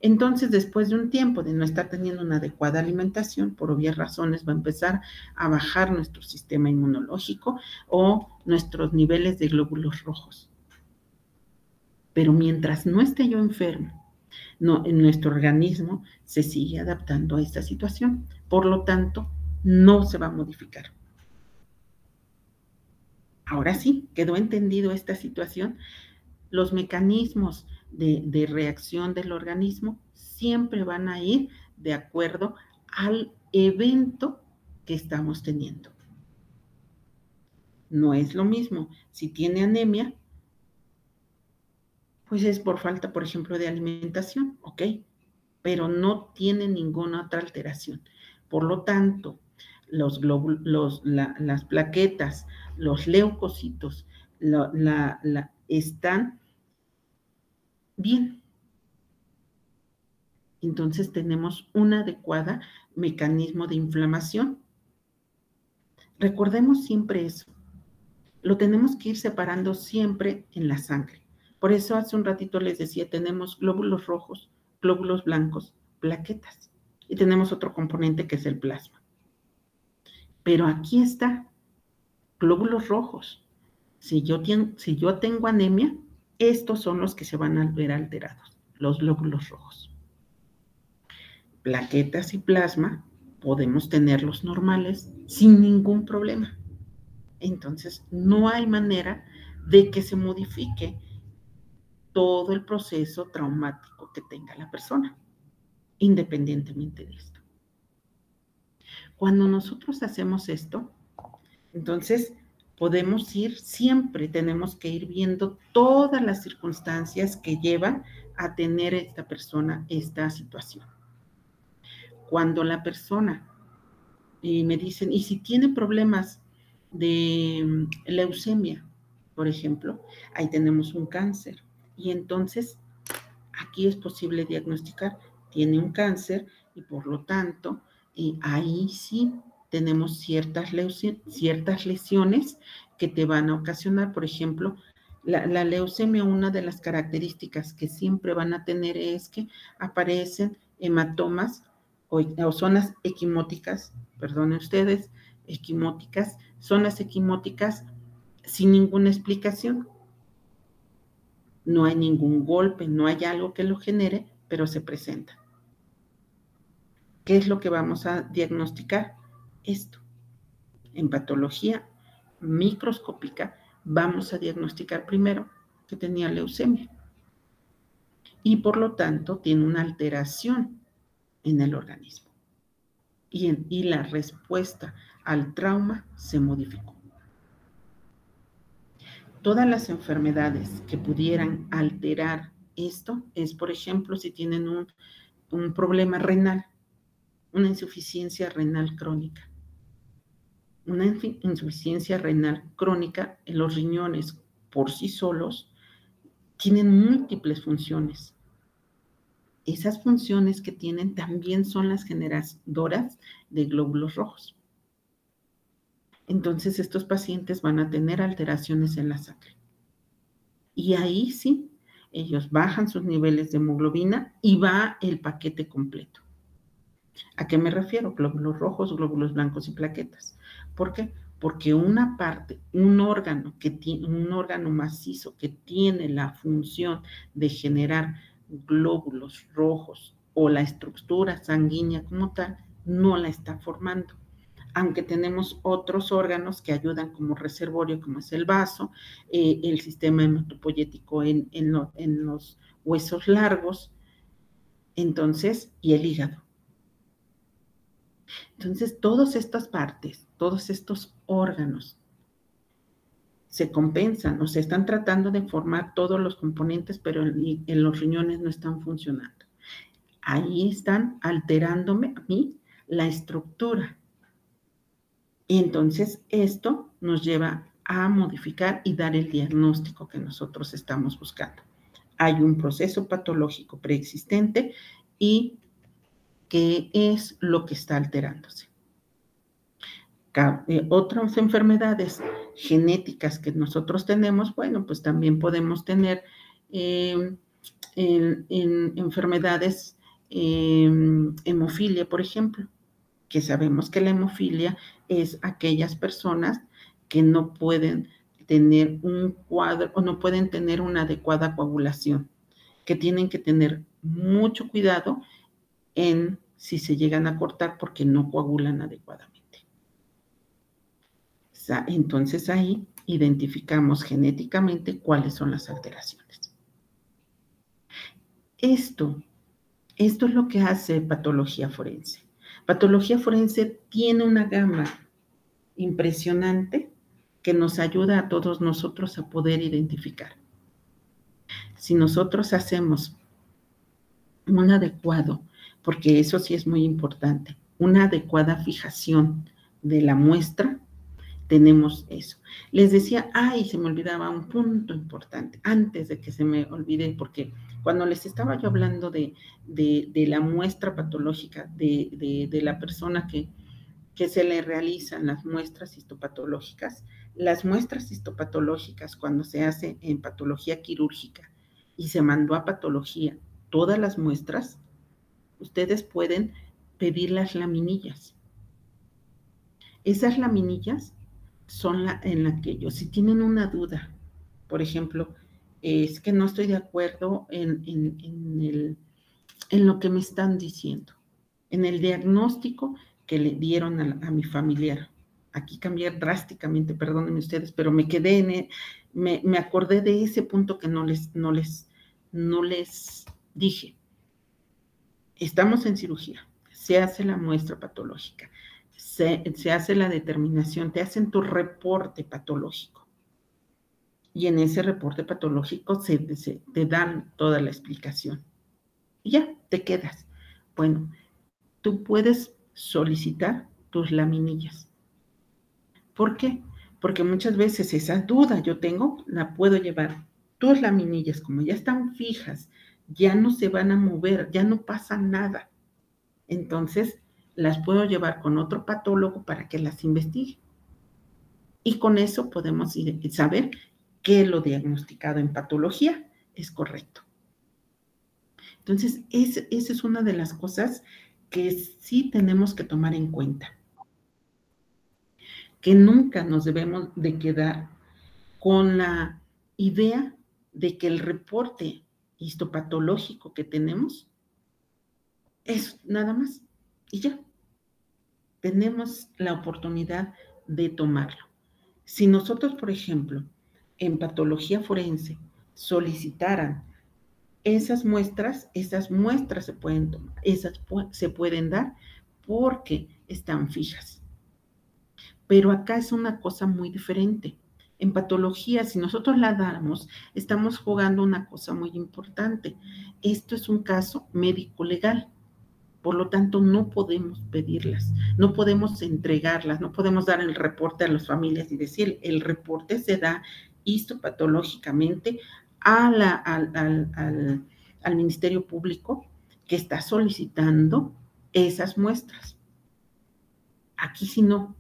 Entonces, después de un tiempo de no estar teniendo una adecuada alimentación, por obvias razones va a empezar a bajar nuestro sistema inmunológico o nuestros niveles de glóbulos rojos. Pero mientras no esté yo enfermo, nuestro organismo se sigue adaptando a esta situación. Por lo tanto, no se va a modificar. Ahora sí, ¿quedó entendido esta situación? Los mecanismos de reacción del organismo siempre van a ir de acuerdo al evento que estamos teniendo. No es lo mismo si tiene anemia, pues es por falta, por ejemplo, de alimentación, ¿ok? Pero no tiene ninguna otra alteración. Por lo tanto, las plaquetas, los leucocitos, están bien. Entonces tenemos un adecuado mecanismo de inflamación. Recordemos siempre eso. Lo tenemos que ir separando siempre en la sangre. Por eso hace un ratito les decía, tenemos glóbulos rojos, glóbulos blancos, plaquetas. Y tenemos otro componente que es el plasma. Pero aquí está, glóbulos rojos. Si yo tengo anemia, estos son los que se van a ver alterados, los glóbulos rojos. Plaquetas y plasma podemos tenerlos normales sin ningún problema. Entonces, no hay manera de que se modifique todo el proceso traumático que tenga la persona, independientemente de esto. Cuando nosotros hacemos esto, entonces podemos tenemos que ir viendo todas las circunstancias que llevan a tener esta persona esta situación. Cuando la persona me dicen, ¿y si tiene problemas de leucemia, por ejemplo, ahí tenemos un cáncer. Y entonces aquí es posible diagnosticar, tiene un cáncer y por lo tanto, ahí sí tenemos ciertas lesiones que te van a ocasionar, por ejemplo, la leucemia, una de las características que siempre van a tener es que aparecen hematomas o zonas equimóticas, perdonen ustedes, equimóticas, zonas equimóticas sin ninguna explicación. No hay ningún golpe, no hay algo que lo genere, pero se presenta. ¿Qué es lo que vamos a diagnosticar? Esto. En patología microscópica vamos a diagnosticar primero que tenía leucemia y por lo tanto tiene una alteración en el organismo y la respuesta al trauma se modificó. Todas las enfermedades que pudieran alterar esto es, por ejemplo, si tienen un problema renal, una insuficiencia renal crónica. Una insuficiencia renal crónica en los riñones por sí solos tienen múltiples funciones. Esas funciones que tienen también son las generadoras de glóbulos rojos. Entonces estos pacientes van a tener alteraciones en la sangre. Y ahí sí, ellos bajan sus niveles de hemoglobina y va el paquete completo. ¿A qué me refiero? Glóbulos rojos, glóbulos blancos y plaquetas. ¿Por qué? Porque una parte, un órgano macizo que tiene la función de generar glóbulos rojos o la estructura sanguínea como tal, no la está formando. Aunque tenemos otros órganos que ayudan como reservorio, como es el vaso, el sistema hematopoyético en los huesos largos, entonces, y el hígado. Entonces, todas estas partes, todos estos órganos se compensan o se están tratando de formar todos los componentes, pero en los riñones no están funcionando. Ahí están alterándome a mí la estructura. Y entonces esto nos lleva a modificar y dar el diagnóstico que nosotros estamos buscando. Hay un proceso patológico preexistente y ¿qué es lo que está alterándose? Otras enfermedades genéticas que nosotros tenemos, bueno, pues también podemos tener en enfermedades, hemofilia, por ejemplo, que sabemos que la hemofilia es aquellas personas que no pueden tener un cuadro o no pueden tener una adecuada coagulación, que tienen que tener mucho cuidado en si se llegan a cortar porque no coagulan adecuadamente. Entonces ahí identificamos genéticamente cuáles son las alteraciones. Esto es lo que hace patología forense. Patología forense tiene una gama impresionante que nos ayuda a todos nosotros a poder identificar. Si nosotros hacemos un adecuado, porque eso sí es muy importante, una adecuada fijación de la muestra, tenemos eso. Les decía, se me olvidaba un punto importante, antes de que se me olvide, porque cuando les estaba yo hablando de la muestra patológica de la persona que se le realizan las muestras histopatológicas, las muestras histopatológicas cuando se hace en patología quirúrgica y se mandó a patología todas las muestras, ustedes pueden pedir las laminillas. Esas laminillas son en la que ellos, si tienen una duda, por ejemplo, es que no estoy de acuerdo en lo que me están diciendo, en el diagnóstico que le dieron a mi familiar. Aquí cambié drásticamente, perdónenme ustedes, pero me quedé me acordé de ese punto que no les dije. Estamos en cirugía, se hace la muestra patológica, se hace la determinación, te hacen tu reporte patológico. Y en ese reporte patológico te dan toda la explicación. Y ya, te quedas. Bueno, tú puedes solicitar tus laminillas. ¿Por qué? porque muchas veces esa duda yo tengo, la puedo llevar. Tus laminillas, como ya están fijas, ya no se van a mover, ya no pasa nada. Entonces, las puedo llevar con otro patólogo para que las investigue. Y con eso podemos saber que lo diagnosticado en patología es correcto. Entonces, esa es una de las cosas que sí tenemos que tomar en cuenta. Que nunca nos debemos de quedar con la idea de que el reporte histopatológico que tenemos es nada más y ya. Tenemos la oportunidad de tomarlo. Si nosotros, por ejemplo, en patología forense solicitaran esas muestras se pueden tomar, se pueden dar porque están fijas. Pero acá es una cosa muy diferente. En patología, si nosotros la damos, estamos jugando una cosa muy importante. Esto es un caso médico-legal. Por lo tanto, no podemos pedirlas, no podemos entregarlas, no podemos dar el reporte a las familias y decir, el reporte se da histopatológicamente al Ministerio Público que está solicitando esas muestras. Aquí sí no.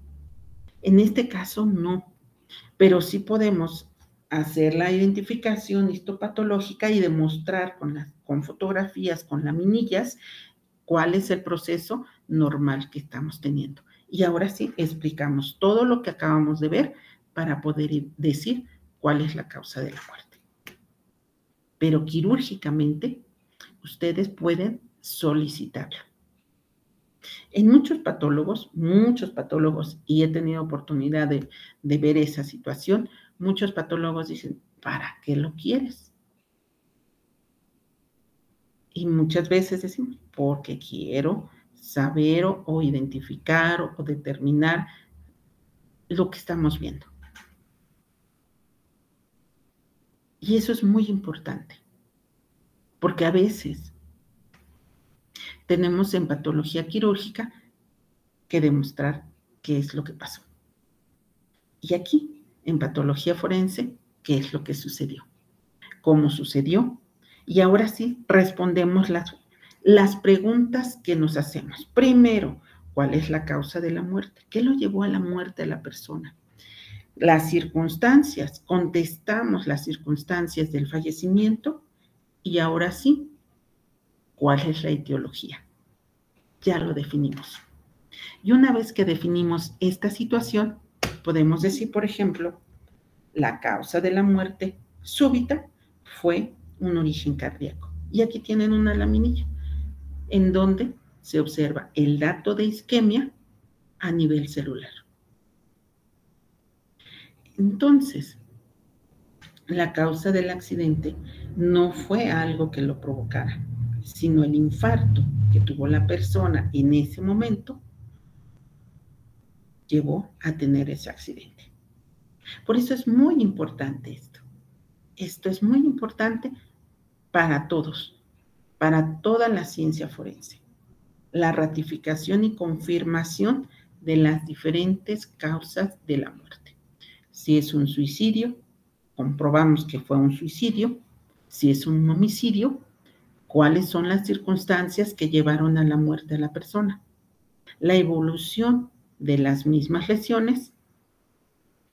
En este caso no, pero sí podemos hacer la identificación histopatológica y demostrar con fotografías, con laminillas, cuál es el proceso normal que estamos teniendo. Y ahora sí, explicamos todo lo que acabamos de ver para poder decir cuál es la causa de la muerte. Pero quirúrgicamente, ustedes pueden solicitarlo. En muchos patólogos, y he tenido oportunidad de ver esa situación, muchos patólogos dicen, ¿para qué lo quieres? Y muchas veces decimos, porque quiero saber o identificar o determinar lo que estamos viendo. Y eso es muy importante, porque a veces tenemos en patología quirúrgica que demostrar qué es lo que pasó. Y aquí, en patología forense, qué es lo que sucedió, cómo sucedió. Y ahora sí, respondemos las preguntas que nos hacemos. Primero, ¿cuál es la causa de la muerte? ¿Qué lo llevó a la muerte de la persona? Las circunstancias, contestamos las circunstancias del fallecimiento y ahora sí, ¿cuál es la etiología? Ya lo definimos. Y una vez que definimos esta situación, podemos decir, por ejemplo, la causa de la muerte súbita fue un origen cardíaco. Y aquí tienen una laminilla en donde se observa el dato de isquemia a nivel celular. Entonces, la causa del accidente no fue algo que lo provocara, sino el infarto que tuvo la persona en ese momento llevó a tener ese accidente. Por eso es muy importante esto. Esto es muy importante para todos, para toda la ciencia forense. La ratificación y confirmación de las diferentes causas de la muerte. Si es un suicidio, comprobamos que fue un suicidio. Si es un homicidio, cuáles son las circunstancias que llevaron a la muerte de la persona. La evolución de las mismas lesiones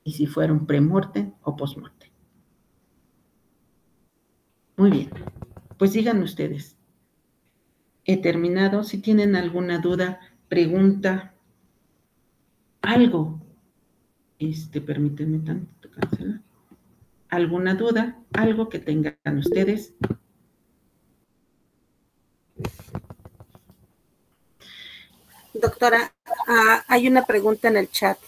y si fueron premortem o postmortem. Muy bien, pues digan ustedes. He terminado. Si tienen alguna duda, pregunta, algo, permítanme tanto cancelar. ¿Alguna duda? Algo que tengan ustedes. Doctora, hay una pregunta en el chat.